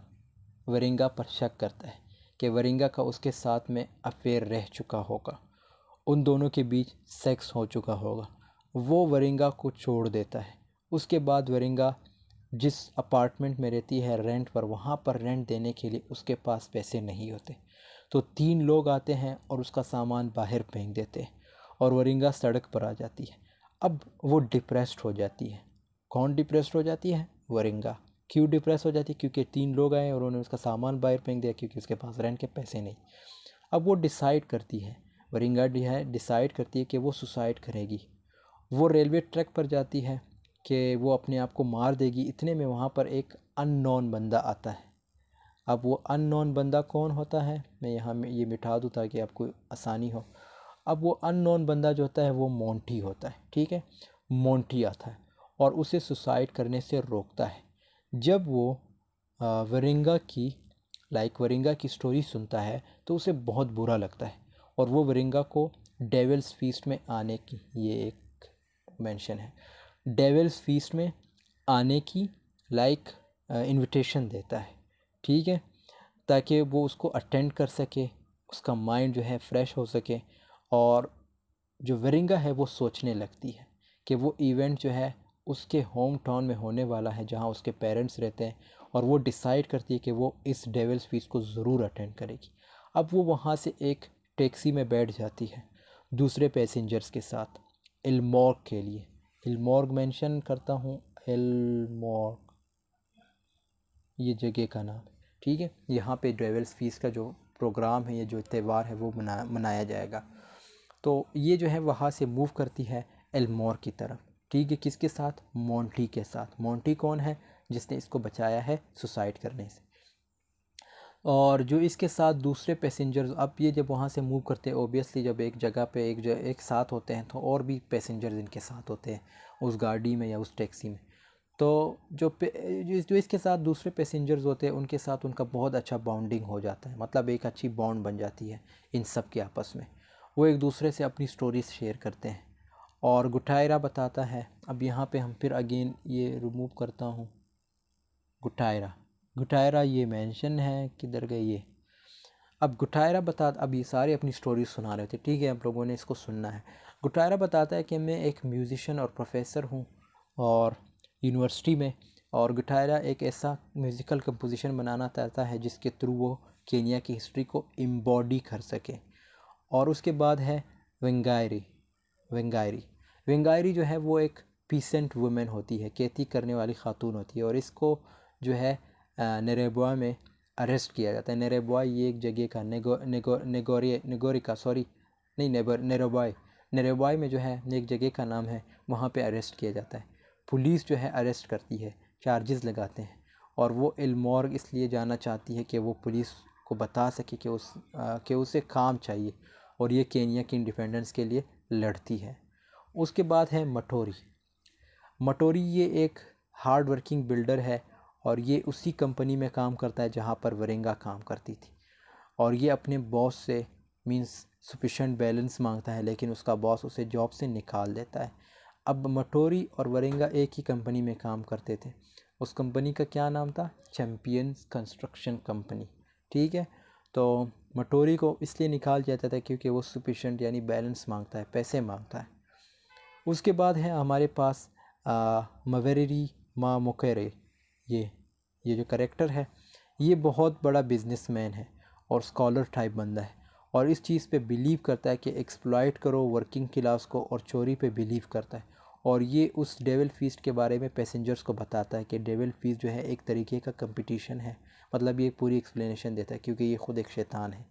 वरिंगा पर शक करता है कि वरिंगा का उसके साथ में अफेयर रह चुका होगा, उन दोनों के बीच सेक्स हो चुका होगा। वो वरिंगा को छोड़ देता है। उसके बाद वरिंगा जिस अपार्टमेंट में रहती है रेंट पर, वहाँ पर रेंट देने के लिए उसके पास पैसे नहीं होते, तो 3 लोग आते हैं और उसका सामान बाहर फेंक देते हैं, और वरिंगा सड़क पर आ जाती है। अब वो डिप्रेस्ड हो जाती है। कौन डिप्रेस्ड हो जाती है? वरिंगा। क्यों डिप्रेस हो जाती है? क्योंकि 3 लोग आए और उन्होंने उसका सामान बाहर फेंक दिया, क्योंकि उसके पास रेंट के पैसे नहीं। अब वो डिसाइड करती है, वरिंगा डिसाइड करती है कि वो सुसाइड करेगी। वो रेलवे ट्रैक पर जाती है कि वो अपने आप को मार देगी। इतने में वहाँ पर एक अननोन बंदा आता है। अब वो अननोन बंदा कौन होता है, मैं यहाँ में ये मिटा दूँ ताकि आपको आसानी हो। अब वो अननोन बंदा जो होता है वो मोंटी होता है, ठीक है। मोंटी आता है और उसे सुसाइड करने से रोकता है। जब वो वरिंगा की स्टोरी सुनता है तो उसे बहुत बुरा लगता है, और वो वरिंगा को डेविल्स फीस्ट में आने की, ये एक मेंशन है, डेविल्स फीस्ट में आने की लाइक इनविटेशन देता है, ठीक है, ताकि वो उसको अटेंड कर सके, उसका माइंड जो है फ्रेश हो सके। और जो वरिंगा है वो सोचने लगती है कि वो इवेंट जो है उसके होम टाउन में होने वाला है जहाँ उसके पेरेंट्स रहते हैं, और वो डिसाइड करती है कि वो इस डेविल्स फीस्ट को ज़रूर अटेंड करेगी। अब वो वहाँ से एक टैक्सी में बैठ जाती है दूसरे पैसेंजर्स के साथ एल्मॉर्ग के लिए। एल्मॉर्ग मेंशन करता हूँ, एल्मॉर्ग ये जगह का नाम है, ठीक है। यहाँ पे डेविल्स फीस्ट का जो प्रोग्राम है, ये जो त्यौहार है वो मनाया जाएगा। तो ये जो है वहाँ से मूव करती है एल्मोर की तरफ, ठीक है। किसके साथ? मोंटी के साथ। मोंटी कौन है? जिसने इसको बचाया है सुसाइड करने से। और जो इसके साथ दूसरे पैसेंजर्स, अब ये जब वहाँ से मूव करते हैं, ओबियसली जब एक जगह पे एक साथ होते हैं तो और भी पैसेंजर्स इनके साथ होते हैं उस गाड़ी में या उस टैक्सी में। तो जो इसके साथ दूसरे पैसेंजर्स होते हैं उनके साथ उनका बहुत अच्छा बॉन्डिंग हो जाता है, मतलब एक अच्छी बॉन्ड बन जाती है इन सब के आपस में। वो एक दूसरे से अपनी स्टोरीज शेयर करते हैं। और गुटायरा बताता है, अब यहाँ पे हम फिर अगेन ये रिमूव करता हूँ, गुटायरा ये मेंशन है, किधर गए ये। अब गुटायरा अब ये सारे अपनी स्टोरी सुना रहे थे, ठीक है, आप लोगों ने इसको सुनना है। गुटायरा बताता है कि मैं एक म्यूज़िशियन और प्रोफेसर हूँ और यूनिवर्सिटी में, और गुटायरा एक ऐसा म्यूज़िकल कंपोजिशन बनाना चाहता है जिसके थ्रू वो केनिया की हिस्ट्री को एम्बॉडी कर सके। और उसके बाद है वेंगायरी। वेंगायरी वेंगायरी जो है वो एक पीसेंट वुमेन होती है, खेती करने वाली खातून होती है, और इसको जो है नेरेबुआ में अरेस्ट किया जाता है। नेरेबुआ ये एक जगह का नेगोरिका सॉरी नहीं नेरोबॉय नेरोबॉय में जो है एक जगह का नाम है, वहाँ पे अरेस्ट किया जाता है। पुलिस जो है अरेस्ट करती है, चार्जेस लगाते हैं, और वो एल्मॉर्ग इसलिए जाना चाहती है कि वो पुलिस को बता सके कि उसे काम चाहिए, और ये केनिया की इंडिपेंडेंस के लिए लड़ती है। उसके बाद है मटोरी। मटोरी ये एक हार्ड वर्किंग बिल्डर है, और ये उसी कंपनी में काम करता है जहाँ पर वरेंगा काम करती थी। और ये अपने बॉस से मींस सफिशेंट बैलेंस मांगता है, लेकिन उसका बॉस उसे जॉब से निकाल देता है। अब मटोरी और वरेंगा एक ही कंपनी में काम करते थे। उस कंपनी का क्या नाम था? चैम्पियंस कंस्ट्रक्शन कंपनी, ठीक है। तो मटोरी को इसलिए निकाल दिया जाता है क्योंकि वो सफिशेंट यानी बैलेंस मांगता है, पैसे मांगता है। उसके बाद है हमारे पास मवेरी मा मोकेरे। ये जो करेक्टर है ये बहुत बड़ा बिजनेसमैन है और स्कॉलर टाइप बंदा है, और इस चीज़ पे बिलीव करता है कि एक्सप्लॉइट करो वर्किंग क्लास को, और चोरी पे बिलीव करता है। और ये उस डेविल फीस्ट के बारे में पैसेंजर्स को बताता है कि डेविल फीस्ट जो है एक तरीके का कंपटीशन है, मतलब ये पूरी एक्सप्लेनेशन देता है क्योंकि ये ख़ुद एक शैतान है,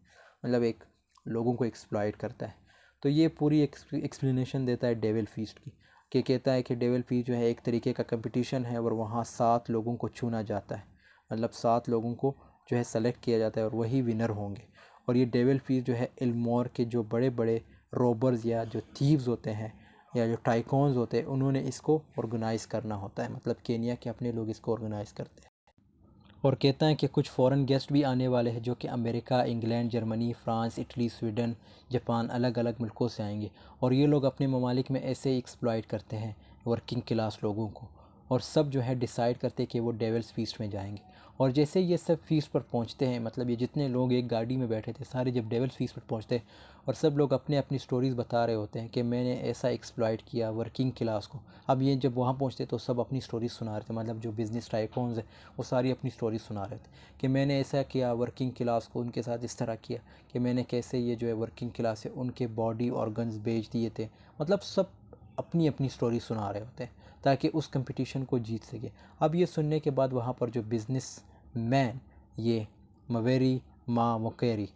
मतलब एक लोगों को एक्सप्लॉइट करता है। तो ये पूरी एक्सप्लेनेशन देता है डेविल फीस्ट की, कि कहता है कि डेविल फीस्ट जो है एक तरीके का कंपटीशन है, और वहाँ 7 लोगों को चुना जाता है, मतलब 7 लोगों को जो है सेलेक्ट किया जाता है और वही विनर होंगे। और ये डेविल फीस्ट जो है एल्मोर के जो बड़े बड़े रॉबर्स या जो थीव्स होते हैं या जो टाइकॉन्स होते हैं उन्होंने इसको ऑर्गेनाइज़ करना होता है, मतलब केनिया के अपने लोग इसको ऑर्गेनाइज़ करते हैं। और कहता है कि कुछ फ़ॉरेन गेस्ट भी आने वाले हैं जो कि America, England, Germany, France, Italy, Sweden, Japan, अलग अलग मुल्कों से आएंगे, और ये लोग अपने ममालिक में ऐसे ही एक्सप्लॉइट करते हैं वर्किंग क्लास लोगों को, और सब जो है डिसाइड करते हैं कि वो डेविल्स फीस्ट में जाएंगे। और जैसे ये सब फीस्ट पर पहुंचते हैं, मतलब ये जितने लोग एक गाड़ी में बैठे थे सारे जब डेविल्स फीस्ट पर पहुंचते हैं, और सब लोग अपने अपनी स्टोरीज़ बता रहे होते हैं कि मैंने ऐसा एक्सप्लॉइट किया वर्किंग क्लास को। अब ये जब वहाँ पहुँचते तो सब अपनी स्टोरीज सुना रहे थे, मतलब जो बिज़नेस टाइकून्स है वो सारी अपनी स्टोरी सुना रहे थे कि मैंने ऐसा किया वर्किंग क्लास को, उनके साथ इस तरह किया कि मैंने कैसे ये जो है वर्किंग क्लास है उनके बॉडी ऑर्गन्स बेच दिए थे, मतलब सब अपनी अपनी स्टोरी सुना रहे होते हैं ताकि उस कंपटीशन को जीत सके। अब ये सुनने के बाद वहाँ पर जो बिज़नेस मैन ये मवेरी मा मोकेरी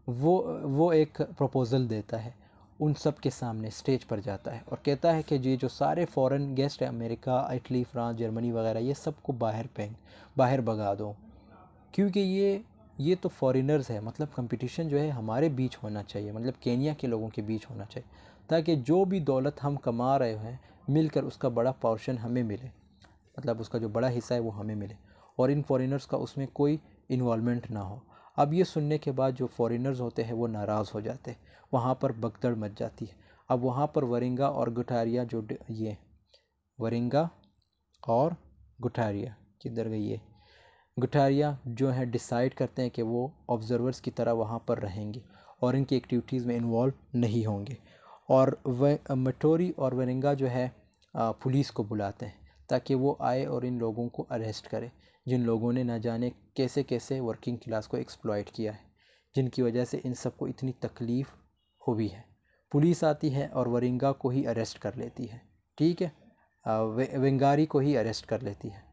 वो एक प्रपोज़ल देता है, उन सब के सामने स्टेज पर जाता है और कहता है कि ये जो सारे फॉरेन गेस्ट हैं अमेरिका, इटली, फ्रांस, जर्मनी वगैरह, ये सबको बाहर भगा दो, क्योंकि ये तो फॉरेनर्स है, मतलब कंपटीशन जो है हमारे बीच होना चाहिए, मतलब केनिया के लोगों के बीच होना चाहिए, ताकि जो भी दौलत हम कमा रहे हैं मिलकर उसका बड़ा पोर्शन हमें मिले, मतलब उसका जो बड़ा हिस्सा है वो हमें मिले, और इन फॉरेनर्स का उसमें कोई इन्वॉल्वमेंट ना हो। अब ये सुनने के बाद जो फॉरेनर्स होते हैं वो नाराज़ हो जाते हैं, वहाँ पर भगदड़ मच जाती है। अब वहाँ पर वरिंगा और गुटारिया ये वरिंगा और गुटारिया किधर गई है, गुटारिया जो है डिसाइड करते हैं कि वो ऑब्ज़र्वर्स की तरह वहाँ पर रहेंगे और इनकी एक्टिविटीज़ में इन्वॉल्व नहीं होंगे। और वह मटोरी और वरिंगा जो है पुलिस को बुलाते हैं ताकि वो आए और इन लोगों को अरेस्ट करे, जिन लोगों ने ना जाने कैसे कैसे वर्किंग क्लास को एक्सप्लॉइट किया है, जिनकी वजह से इन सबको इतनी तकलीफ़ हुई है। पुलिस आती है और वरिंगा को ही अरेस्ट कर लेती है, ठीक है, वेंगारी को ही अरेस्ट कर लेती है।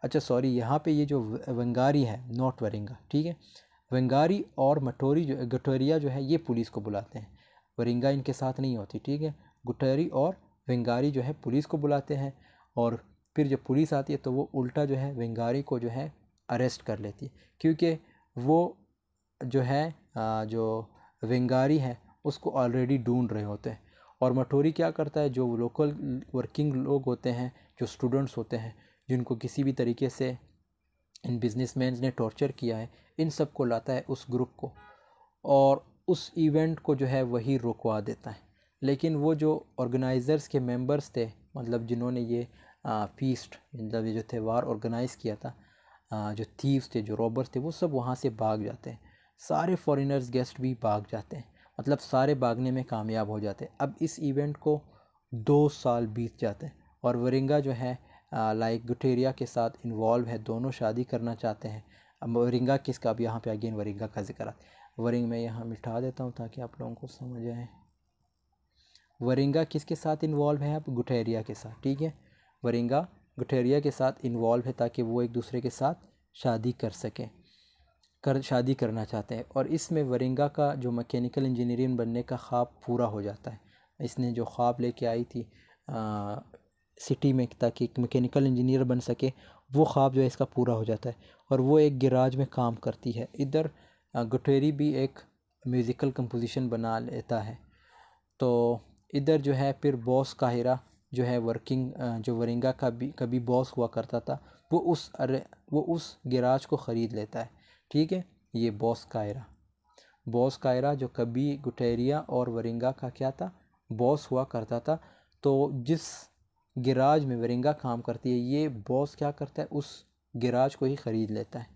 अच्छा सॉरी, यहाँ पे ये जो वेंगारी है, नॉट वरिंगा, ठीक है। वेंगारी और मटोरी जो गटोरिया जो है ये पुलिस को बुलाते हैं, वरिंगा इनके साथ नहीं होती, ठीक है। गुटरी और वेंगारी जो है पुलिस को बुलाते हैं और फिर जब पुलिस आती है तो वो उल्टा जो है वेंगारी को जो है अरेस्ट कर लेती है, क्योंकि वो जो है जो वेंगारी है उसको ऑलरेडी ढूंढ रहे होते हैं। और मटोरी क्या करता है, जो लोकल वर्किंग लोग होते हैं, जो स्टूडेंट्स होते हैं, जिनको किसी भी तरीके से इन बिजनेसमैन ने टॉर्चर किया है, इन सब को लाता है उस ग्रुप को और उस इवेंट को जो है वही रुकवा देता है। लेकिन वो जो ऑर्गेनाइज़र्स के मेंबर्स थे, मतलब जिन्होंने ये फीस्ट, मतलब ये जो त्यौहार ऑर्गेनाइज़ किया था, जो थीव्स थे, जो रॉबर्स थे, वो सब वहाँ से भाग जाते हैं। सारे फॉरेनर्स गेस्ट भी भाग जाते हैं, मतलब सारे भागने में कामयाब हो जाते हैं। अब इस इवेंट को 2 साल बीत जाते हैं और वरिंगा जो है लाइक गुटेरिया के साथ इन्वॉल्व है, दोनों शादी करना चाहते हैं। अब वरिंगा किसका, अब यहाँ पे अगेन वरिंगा का जिक्र आता है। वरिंग मैं यहाँ मिटा देता हूँ ताकि आप लोगों को समझ आए। वरिंगा किसके साथ इन्वॉल्व है, अब गुटेरिया के साथ, ठीक है। वरिंगा गुटेरिया के साथ इन्वॉल्व है ताकि वो एक दूसरे के साथ शादी कर सकें, शादी करना चाहते हैं। और इसमें वरिंगा का जो मैकेनिकल इंजीनियरिंग बनने का ख्वाब पूरा हो जाता है। इसने जो ख्वाब लेके आई थी सिटी में ताकि एक मैकेनिकल इंजीनियर बन सके, वो ख्वाब जो है इसका पूरा हो जाता है और वो एक गैराज में काम करती है। इधर गुटेरी भी एक म्यूज़िकल कंपोजिशन बना लेता है। तो इधर जो है फिर बॉस काहिरा जो है वर्किंग, जो वरिंगा का भी कभी बॉस हुआ करता था, वो उस गैराज को ख़रीद लेता है, ठीक है। ये बॉस कायरा जो कभी गुटेरिया और वरिंगा का क्या था, बॉस हुआ करता था। तो जिस गैराज में वरिंगा काम करती है, ये बॉस क्या करता है, उस गैराज को ही ख़रीद लेता है।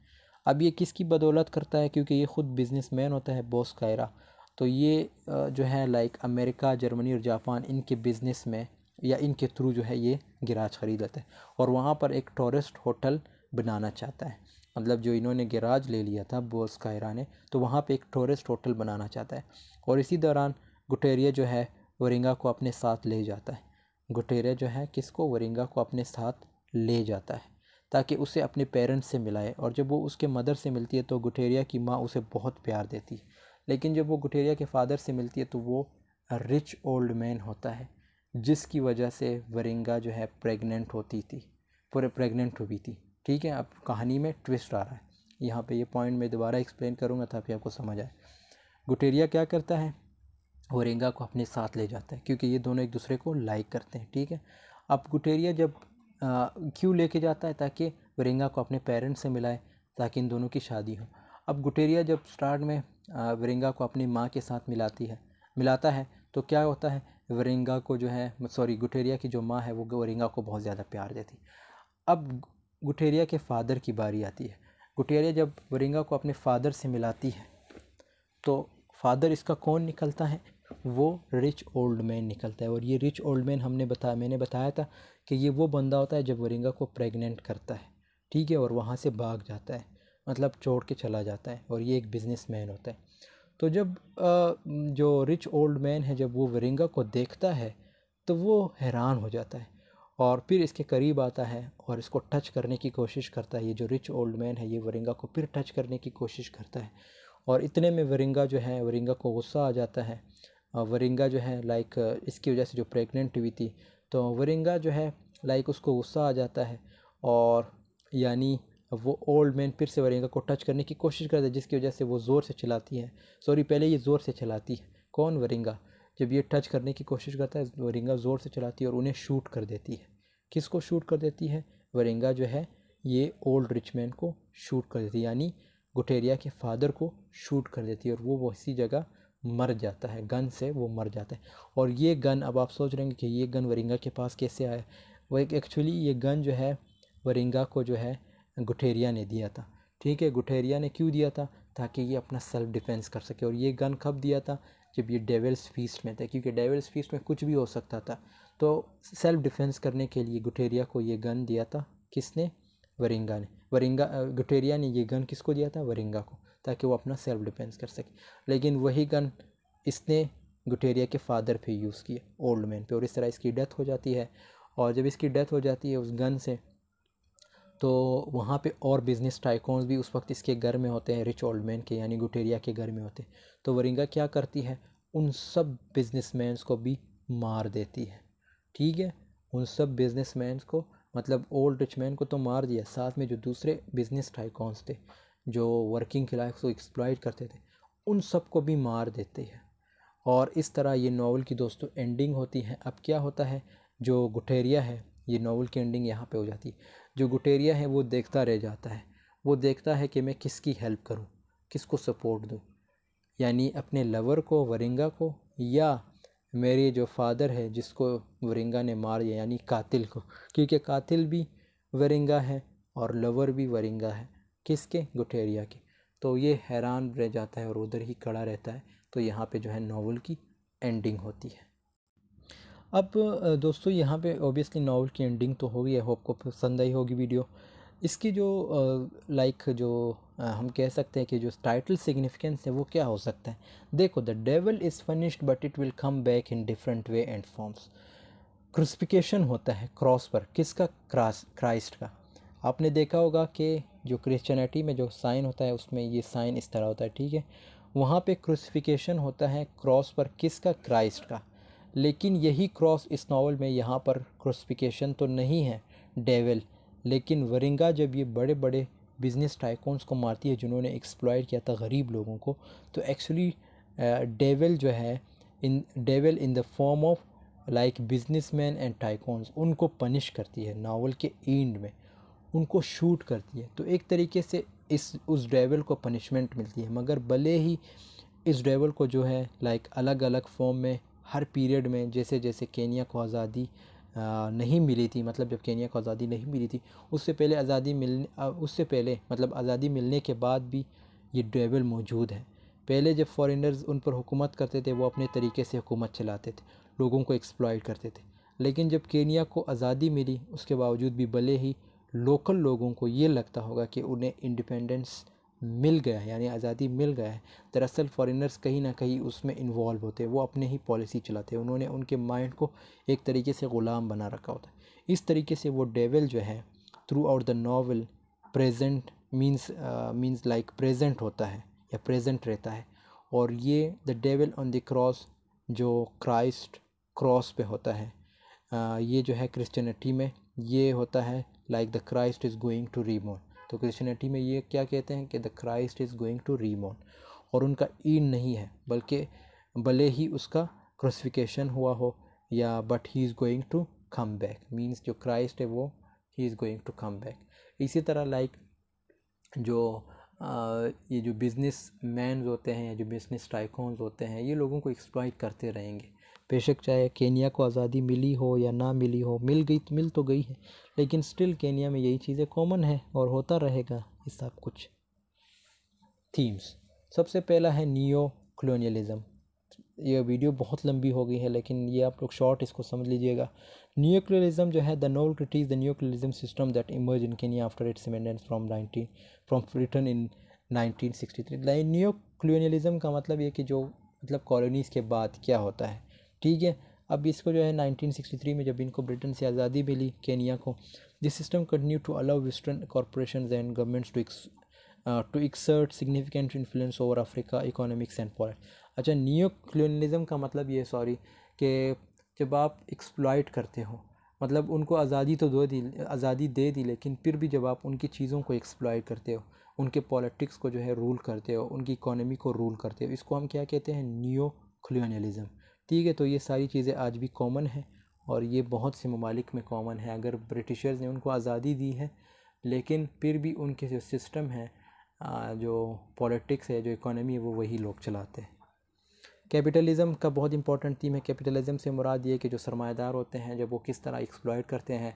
अब ये किसकी बदौलत करता है, क्योंकि ये ख़ुद बिजनेसमैन होता है बॉस कायरा। तो ये जो है लाइक अमेरिका, जर्मनी और जापान, इनके बिज़नेस में या इनके थ्रू जो है ये गैराज ख़रीद लेता है और वहाँ पर एक टूरिस्ट होटल बनाना चाहता है। मतलब जो इन्होंने गैराज ले लिया था बॉस कायरा ने, तो वहाँ पे एक टूरिस्ट होटल बनाना चाहता है। और इसी दौरान गुटेरिया जो है वरिंगा को अपने साथ ले जाता है। गुटेरिया जो है किसको, वरिंगा को अपने साथ ले जाता है ताकि उसे अपने पेरेंट्स से मिलाए। और जब वो उसके मदर से मिलती है तो गुटेरिया की माँ उसे बहुत प्यार देती है। लेकिन जब वो गुटेरिया के फादर से मिलती है तो वो रिच ओल्ड मैन होता है, जिसकी वजह से वरिंगा जो है प्रेग्नेंट हुई थी, ठीक है। अब कहानी में ट्विस्ट आ रहा है, यहाँ पे ये पॉइंट मैं दोबारा एक्सप्लेन करूँगा ताकि आपको समझ आए। गुटेरिया क्या करता है, वरिंगा को अपने साथ ले जाता है क्योंकि ये दोनों एक दूसरे को लाइक करते हैं, ठीक है। अब गुटेरिया जब क्यों लेके जाता है, ताकि वरिंगा को अपने पेरेंट्स से मिलाए ताकि इन दोनों की शादी हो। अब गुटेरिया जब स्टार्ट में वरिंगा को अपनी माँ के साथ मिलाता है तो क्या होता है, वरिंगा को जो है गुटेरिया की जो माँ है वो वरिंगा को बहुत ज़्यादा प्यार देती। अब गुटेरिया के फादर की बारी आती है। गुटेरिया जब वरिंगा को अपने फादर से मिलाती है तो फादर इसका कौन निकलता है, वो रिच ओल्ड मैन निकलता है। और ये रिच ओल्ड मैन मैंने बताया था कि ये वो बंदा होता है जब वरिंगा को प्रेग्नेंट करता है, ठीक है, और वहाँ से भाग जाता है, मतलब छोड़ के चला जाता है। और ये एक बिजनेसमैन होता है। तो जब जो रिच ओल्ड मैन है, जब वो वरिंगा को देखता है तो वो हैरान हो जाता है और फिर इसके करीब आता है और इसको टच करने की कोशिश करता है। ये जो रिच ओल्ड मैन है ये वरिंगा को फिर टच करने की कोशिश करता है और इतने में वरिंगा को गुस्सा आ जाता है। वरिंगा जो है लाइक इसकी वजह से जो प्रेग्नेंट हुई थी, तो वरिंगा जो है लाइक उसको गुस्सा आ जाता है और यानी वो ओल्ड मैन फिर से वरिंगा को टच करने की कोशिश करता है, जिसकी वजह से वो ज़ोर से चलाती है। पहले ये ज़ोर से चलाती है, कौन, वरिंगा। जब ये टच करने की कोशिश करता है वरिंगा ज़ोर से चलाती है और उन्हें शूट कर देती है। किसको शूट कर देती है, वरिंगा जो है ये ओल्ड रिच मैन को शूट कर देती है, यानी गुटेरिया के फादर को शूट कर देती है और वो इसी जगह मर जाता है, गन से वो मर जाता है। और ये गन, अब आप सोच रहे हैं कि ये गन वरिंगा के पास कैसे आया। वो एक एक्चुअली ये गन जो है वरिंगा को जो है गुटेरिया ने दिया था। ठीक है, गुटेरिया ने क्यों दिया था? ताकि ये अपना सेल्फ डिफेंस कर सके। और ये गन कब दिया था? जब ये डेविल्स फीस्ट में थे, क्योंकि डेविल्स फीस्ट में कुछ भी हो सकता था। तो सेल्फ डिफेंस करने के लिए गुटेरिया को ये गन दिया था। किसने? वरिंगा ने। गुटेरिया ने ये गन किसको दिया था? वरिंगा को, ताकि वो अपना सेल्फ डिफेंस कर सके। लेकिन वही गन इसने गुटेरिया के फादर पे यूज़ किया, ओल्ड मैन पे, और इस तरह इसकी डेथ हो जाती है। और जब इसकी डेथ हो जाती है उस गन से, तो वहाँ पे और बिज़नेस टाइकॉन्स भी उस वक्त इसके घर में होते हैं, रिच ओल्ड मैन के, यानी गुटेरिया के घर में होते हैं। तो वरिंगा क्या करती है? उन सब बिजनेसमैन्स को भी मार देती है। ठीक है, उन सब बिजनेसमैन्स को, मतलब ओल्ड रिच मैन को तो मार दिया, साथ में जो दूसरे बिजनेस टाइकॉन्स थे जो वर्किंग क्लास को एक्सप्लॉइट करते थे, उन सब को भी मार देते हैं। और इस तरह ये नावल की दोस्तों एंडिंग होती है। अब क्या होता है, जो गुटेरिया है, ये नावल की एंडिंग यहाँ पे हो जाती है। जो गुटेरिया है वो देखता रह जाता है, वो देखता है कि मैं किसकी हेल्प करूँ, किसको सपोर्ट दूँ, यानी अपने लवर को, वरिंगा को, या मेरे जो फादर है जिसको वरिंगा ने मार दिया, यानी कातिल को, क्योंकि कातिल भी वरिंगा है और लवर भी वरिंगा है। किसके? गुटेरिया के। तो ये हैरान रह जाता है और उधर ही खड़ा रहता है। तो यहाँ पे जो है नावल की एंडिंग होती है। अब दोस्तों यहाँ पे ऑब्वियसली नावल की एंडिंग तो होगी, आई होप को पसंद आई होगी वीडियो। इसकी जो हम कह सकते हैं कि जो टाइटल सिग्निफिकेंस है वो क्या हो सकता है। देखो, the devil is finished but it will come back in different way and forms. Crucifixion होता है क्रॉस पर, किसका? क्राइस्ट का। आपने देखा होगा कि जो क्रिश्चियनिटी में जो साइन होता है उसमें ये साइन इस तरह होता है। ठीक है, वहाँ पे क्रूसिफिकेशन होता है क्रॉस पर, किसका? क्राइस्ट का। लेकिन यही क्रॉस इस नावल में, यहाँ पर क्रूसिफिकेशन तो नहीं है, डेविल। लेकिन वरिंगा जब ये बड़े बड़े बिजनेस टाइकॉन्स को मारती है जिन्होंने एक्सप्लॉइट किया था गरीब लोगों को, तो एक्चुअली डेविल जो है, devil in the form of like businessman and tycoons, उनको पनिश करती है नावल के एंड में, उनको शूट करती है। तो एक तरीके से उस डेविल को पनिशमेंट मिलती है। मगर भले ही इस डेविल को जो है लाइक अलग अलग फॉर्म में हर पीरियड में, जैसे जैसे केनिया को आज़ादी नहीं मिली थी, मतलब जब केनिया को आज़ादी नहीं मिली थी, उससे पहले उससे पहले मतलब आज़ादी मिलने के बाद भी ये डेविल मौजूद है। पहले जब फॉरेनर्स उन पर हुकूमत करते थे, वो अपने तरीके से हुकूमत चलाते थे, लोगों को एक्सप्लॉइट करते थे। लेकिन जब केनिया को आज़ादी मिली, उसके बावजूद भी भले ही लोकल लोगों को ये लगता होगा कि उन्हें इंडिपेंडेंस मिल गया है, यानी आज़ादी मिल गया है, दरअसल फॉरेनर्स कहीं ना कहीं उसमें इन्वॉल्व होते हैं, वो अपने ही पॉलिसी चलाते हैं, उन्होंने उनके माइंड को एक तरीके से ग़ुलाम बना रखा होता है। इस तरीके से वो डेविल जो है through out the novel present means like present होता है या प्रेजेंट रहता है। और ये the devil on the cross, जो क्राइस्ट क्रॉस पे होता है, ये जो है क्रिश्चियनिटी में ये होता है like the Christ is going to reborn. तो क्रिश्चियनिटी में ये क्या कहते हैं कि the Christ is going to reborn, और उनका ईन नहीं है, बल्कि भले ही उसका क्रूसिफिकेशन हुआ हो या, but he is going to come back, means जो क्राइस्ट है वो he is going to come back. इसी तरह लाइक जो ये जो बिज़नेस मैन होते हैं या जो बिज़नेस टाइकॉन्स होते हैं, ये लोगों को एक्सप्लॉइट करते रहेंगे। बेशक चाहे केनिया को आज़ादी मिली हो या ना मिली हो, मिल तो गई है, लेकिन स्टिल केनिया में यही चीज़ें कॉमन है और होता रहेगा ये सब कुछ। थीम्स, सबसे पहला है नियो कॉलोनियलिज्म। ये वीडियो बहुत लंबी हो गई है, लेकिन ये आप लोग शॉर्ट इसको समझ लीजिएगा। न्यू कॉलोनियलिज्म जो है, the novel critics the new colonialism system that emerge in Kenya after it's independence from Britain in 1963। New colonialism का मतलब ये कि जो मतलब कॉलोनीज़ के बाद क्या होता है। ठीक है, अब इसको जो है 1963 में जब इनको ब्रिटेन से आज़ादी मिली केनिया को, this system continue to allow western corporations and governments to exert significant influence over Africa economics and politics. अच्छा, नियो कॉलोनियलिज्म का मतलब ये कि जब आप एक्सप्लॉइट करते हो, मतलब उनको आज़ादी दे दी, लेकिन फिर भी जब आप उनकी चीज़ों को एक्सप्लॉइट करते हो, उनके पॉलिटिक्स को जो है रूल करते हो, उनकी इकोनॉमी को रूल करते हो, इसको हम क्या कहते हैं? Neo colonialism. ठीक है, तो ये सारी चीज़ें आज भी कॉमन है और ये बहुत से ममालिक में कॉमन है। अगर ब्रिटिशर्स ने उनको आज़ादी दी है, लेकिन फिर भी उनके जो सिस्टम है जो पॉलिटिक्स है, जो इकोनॉमी है, वो वही लोग चलाते हैं। कैपिटलिज़म का बहुत इंपॉर्टेंट थीम है। कैपिटलिज़म से मुराद ये कि जो सरमाएदार होते हैं, जब वो किस तरह एक्सप्लॉइट करते हैं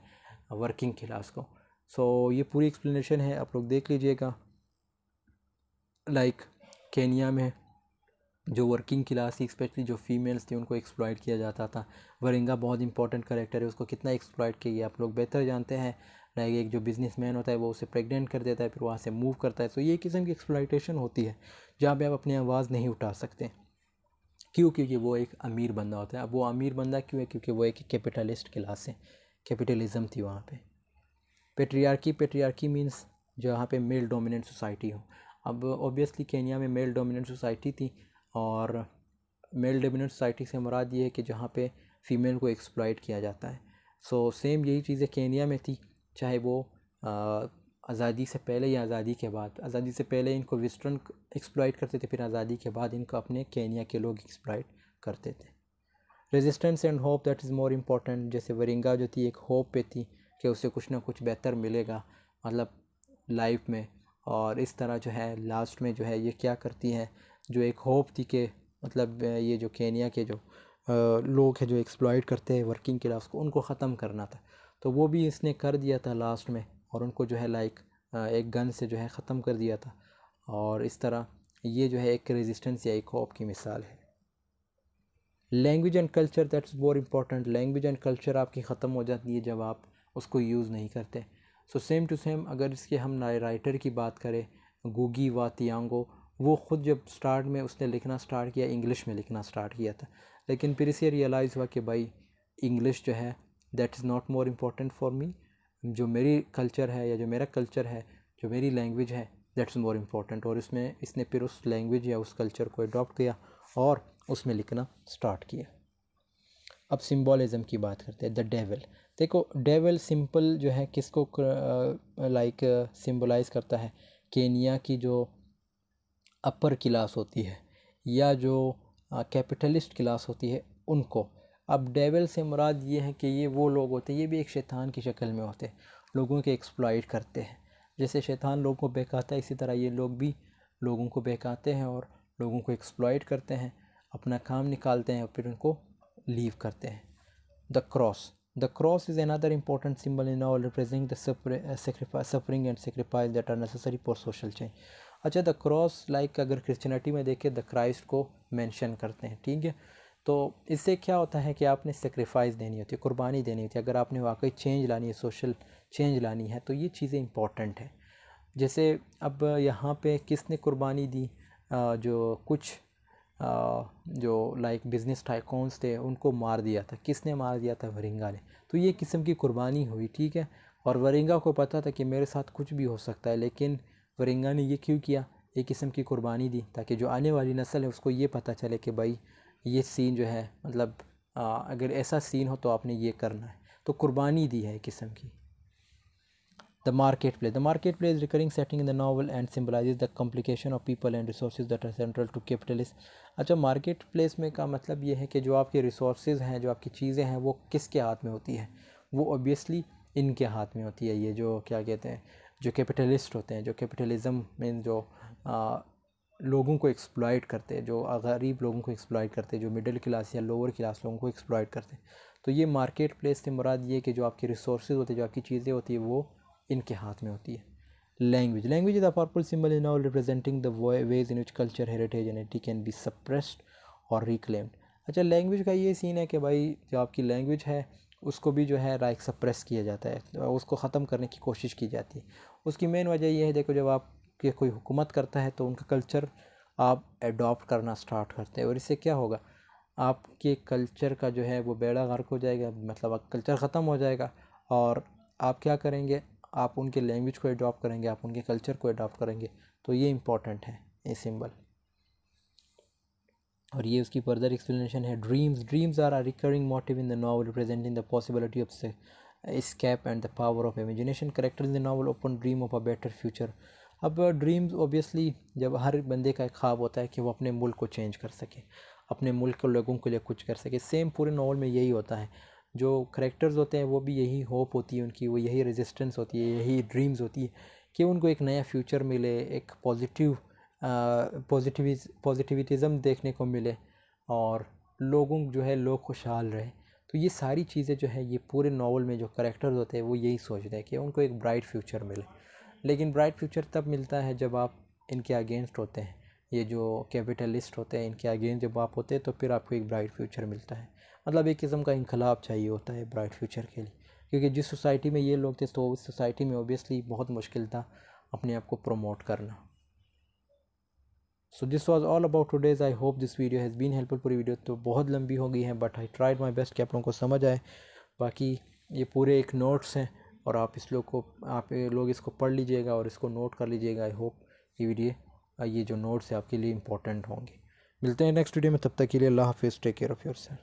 वर्किंग क्लास को। सो ये पूरी एक्सप्लेनेशन है, आप लोग देख लीजिएगा। लाइक केनिया में जो वर्किंग क्लास थी, स्पेशली जो फीमेल्स थी, उनको एक्सप्लॉइट किया जाता था। वरिंगा बहुत इंपॉर्टेंट करेक्टर है, उसको कितना एक्सप्लॉइट किया आप लोग बेहतर जानते हैं। लाइक एक जो बिजनेसमैन होता है वो उसे प्रेग्नेंट कर देता है, फिर वहाँ से मूव करता है। तो ये किस्म की एक्सप्लॉइटेशन होती है जहाँ पे आप अपनी आवाज़ नहीं उठा सकते। क्यों? क्योंकि वो एक अमीर बंदा होता है। अब वो अमीर बंदा क्यों है? क्योंकि वो एक कैपिटलिस्ट क्लास है, कैपिटलिज़म थी वहाँ पे। पेट्रियार्की मीन्स जहाँ पे मेल डोमिनेंट सोसाइटी हो। अब ऑब्वियसली केनिया में मेल डोमिनेंट सोसाइटी थी, और मेल डोमिनेंट सोसाइटी से मुराद ये है कि जहाँ पे फ़ीमेल को एक्सप्लॉइट किया जाता है। सो सेम यही चीज़ें केनिया में थी, चाहे वो आज़ादी से पहले या आज़ादी के बाद। आज़ादी से पहले इनको वेस्टर्न एक्सप्लॉइट करते थे, फिर आज़ादी के बाद इनको अपने केनिया के लोग एक्सप्लॉइट करते थे। Resistance and hope that is more important. जैसे वरिंगा जो थी, एक होप पे थी कि उसे कुछ ना कुछ बेहतर मिलेगा मतलब लाइफ में, और इस तरह जो है लास्ट में जो है ये क्या करती है, जो एक होप थी कि मतलब ये जो केनिया के जो लोग हैं जो एक्सप्लॉइट करते हैं वर्किंग क्लास को, उनको ख़त्म करना था। तो वो भी इसने कर दिया था लास्ट में, और उनको जो है लाइक एक गन से जो है ख़त्म कर दिया था। और इस तरह ये जो है एक रेजिस्टेंस या एक होप की मिसाल है। Language and culture that's more important. Language and culture आपकी ख़त्म हो जाती है जब आप उसको यूज़ नहीं करते। सो सेम टू सेम अगर इसके हम राइटर की बात करें, गुगी वा तियांगो, वो ख़ुद जब स्टार्ट में उसने लिखना स्टार्ट किया, इंग्लिश में लिखना स्टार्ट किया था, लेकिन फिर इसे रियलाइज़ हुआ कि भाई इंग्लिश जो है that is not more important for me. जो मेरी कल्चर है या जो मेरा कल्चर है, जो मेरी लैंग्वेज है, दैट्स मोर इम्पॉर्टेंट। और इसमें इसने फिर उस लैंग्वेज या उस कल्चर को अडॉप्ट किया और उसमें लिखना स्टार्ट किया। अब सिम्बॉलिज़म की बात करते हैं। द डेविल, देखो डेविल सिंपल जो है किसको लाइक सिम्बलाइज़ करता है? केनिया की जो अपर क्लास होती है या जो कैपिटलिस्ट क्लास होती है, उनको। अब डेविल से मुराद ये है कि ये वो लोग होते हैं, ये भी एक शैतान की शक्ल में होते हैं, लोगों के एक्सप्लॉइट करते हैं। जैसे शैतान लोगों को बहकाता है, इसी तरह ये लोग भी लोगों को बहकाते हैं और लोगों को एक्सप्लॉइट करते हैं, अपना काम निकालते हैं और फिर उनको लीव करते हैं। The cross, the cross is another important symbol in all representing the suffering and sacrifice that are necessary for social change। अच्छा, द क्रॉस लाइक अगर क्रिश्चियनिटी में देखें द क्राइस्ट को मेंशन करते हैं, ठीक है। तो इससे क्या होता है कि आपने सेक्रीफाइस देनी होती है, कुर्बानी देनी होती है। अगर आपने वाकई चेंज लानी है, सोशल चेंज लानी है, तो ये चीज़ें इंपॉर्टेंट है। जैसे अब यहाँ पे किसने कुर्बानी दी? जो कुछ जो लाइक बिज़नेस टाइकॉन्स थे, उनको मार दिया था। किसने मार दिया था? वरिंगा ने। तो ये किस्म की कुर्बानी हुई, ठीक है। और वरिंगा को पता था कि मेरे साथ कुछ भी हो सकता है, लेकिन वरिंगा ने ये क्यों किया? एक किस्म की कुर्बानी दी ताकि जो आने वाली नस्ल है उसको ये पता चले कि भाई ये सीन जो है मतलब अगर ऐसा सीन हो तो आपने ये करना है। तो कुर्बानी दी है एक किस्म की। The marketplace. The marketplace is a recurring setting in the novel and symbolizes the complication of people and resources that are central to capitalism। अच्छा, मार्केट प्लेस में का मतलब ये है कि जो आपके रिसोर्सेज हैं, जो आपकी चीज़ें हैं, वो किसके हाथ में होती है? वो ऑब्वियसली इनके हाथ में होती है। ये जो क्या कहते हैं, जो कैपिटलिस्ट होते हैं, जो कैपिटलिज़म में जो लोगों को एक्सप्लॉइट करते हैं, जो गरीब लोगों को एक्सप्लॉइट करते हैं, जो मिडिल क्लास या लोअर क्लास लोगों को एक्सप्लॉइट करते हैं। तो ये मार्केट प्लेस से मुराद ये कि जो आपके रिसोर्सेज होते हैं, जो आपकी चीज़ें होती है, वो इनके हाथ में होती है। Language is a powerful symbol in all representing the ways in which culture, heritage and identity can be suppressed और रिक्लेम्ड। अच्छा, लैंग्वेज का ये सीन है कि भाई जो आपकी लैंग्वेज है उसको भी जो है लाइक सप्रेस किया जाता है, तो उसको ख़त्म करने की कोशिश की जाती है। उसकी मेन वजह ये है, देखो जब आप के कोई हुकूमत करता है तो उनका कल्चर आप एडॉप्ट करना स्टार्ट करते हैं, और इससे क्या होगा? आपके कल्चर का जो है वो बेड़ा गर्क हो जाएगा, मतलब कल्चर ख़त्म हो जाएगा। और आप क्या करेंगे? आप उनके लैंग्वेज को अडॉप्ट करेंगे, आप उनके कल्चर को अडॉप्ट करेंगे। तो ये इंपॉर्टेंट है ये सिंबल। और ये उसकी फर्दर एक्सप्लेनेशन है। Dreams are a recurring motive in the novel representing the possibility of escape and the power of imagination। characters in the novel often dream of a better future। अब dreams obviously जब हर बंदे का एक ख्वाब होता है कि वो अपने मुल्क को चेंज कर सके, अपने मुल्क के लोगों के लिए कुछ कर सके। सेम पूरे नॉवल में यही होता है। जो करेक्टर्स होते हैं वो भी यही होप होती है उनकी, वो यही रेजिस्टेंस होती है, यही ड्रीम्स होती है कि उनको एक नया फ्यूचर मिले, एक पॉजिटिविज़म देखने को मिले और लोगों जो है लोग खुशहाल रहे। तो ये सारी चीज़ें जो है ये पूरे नावल में जो करेक्टर्स होते हैं वो यही सोचते हैं कि उनको एक ब्राइट फ्यूचर मिले। लेकिन ब्राइट फ्यूचर तब मिलता है जब आप इनके अगेंस्ट होते हैं, ये जो कैपिटलिस्ट होते हैं इनके अगेंस्ट जब आप होते हैं तो फिर आपको एक ब्राइट फ्यूचर मिलता है। मतलब एक किस्म का इनकलाब चाहिए होता है ब्राइट फ्यूचर के लिए, क्योंकि जिस सोसाइटी में ये लोग थे तो उस सोसाइटी में ओबियसली बहुत मुश्किल था अपने आप को प्रमोट करना। So this was all about today's. I hope this video has been helpful. पूरी वीडियो तो बहुत लंबी हो गई है but I tried my best कि आप लोगों को समझ आए। बाकी ये पूरे एक नोट्स हैं और आप लोग इसको पढ़ लीजिएगा और इसको नोट कर लीजिएगा। आई होप ये जो नोट्स है आपके लिए इंपॉर्टेंट होंगे। मिलते हैं नेक्स्ट वीडियो में, तब तक के लिए अल्लाह हाफिज़, टेक केयर ऑफ़ योरसेल्फ।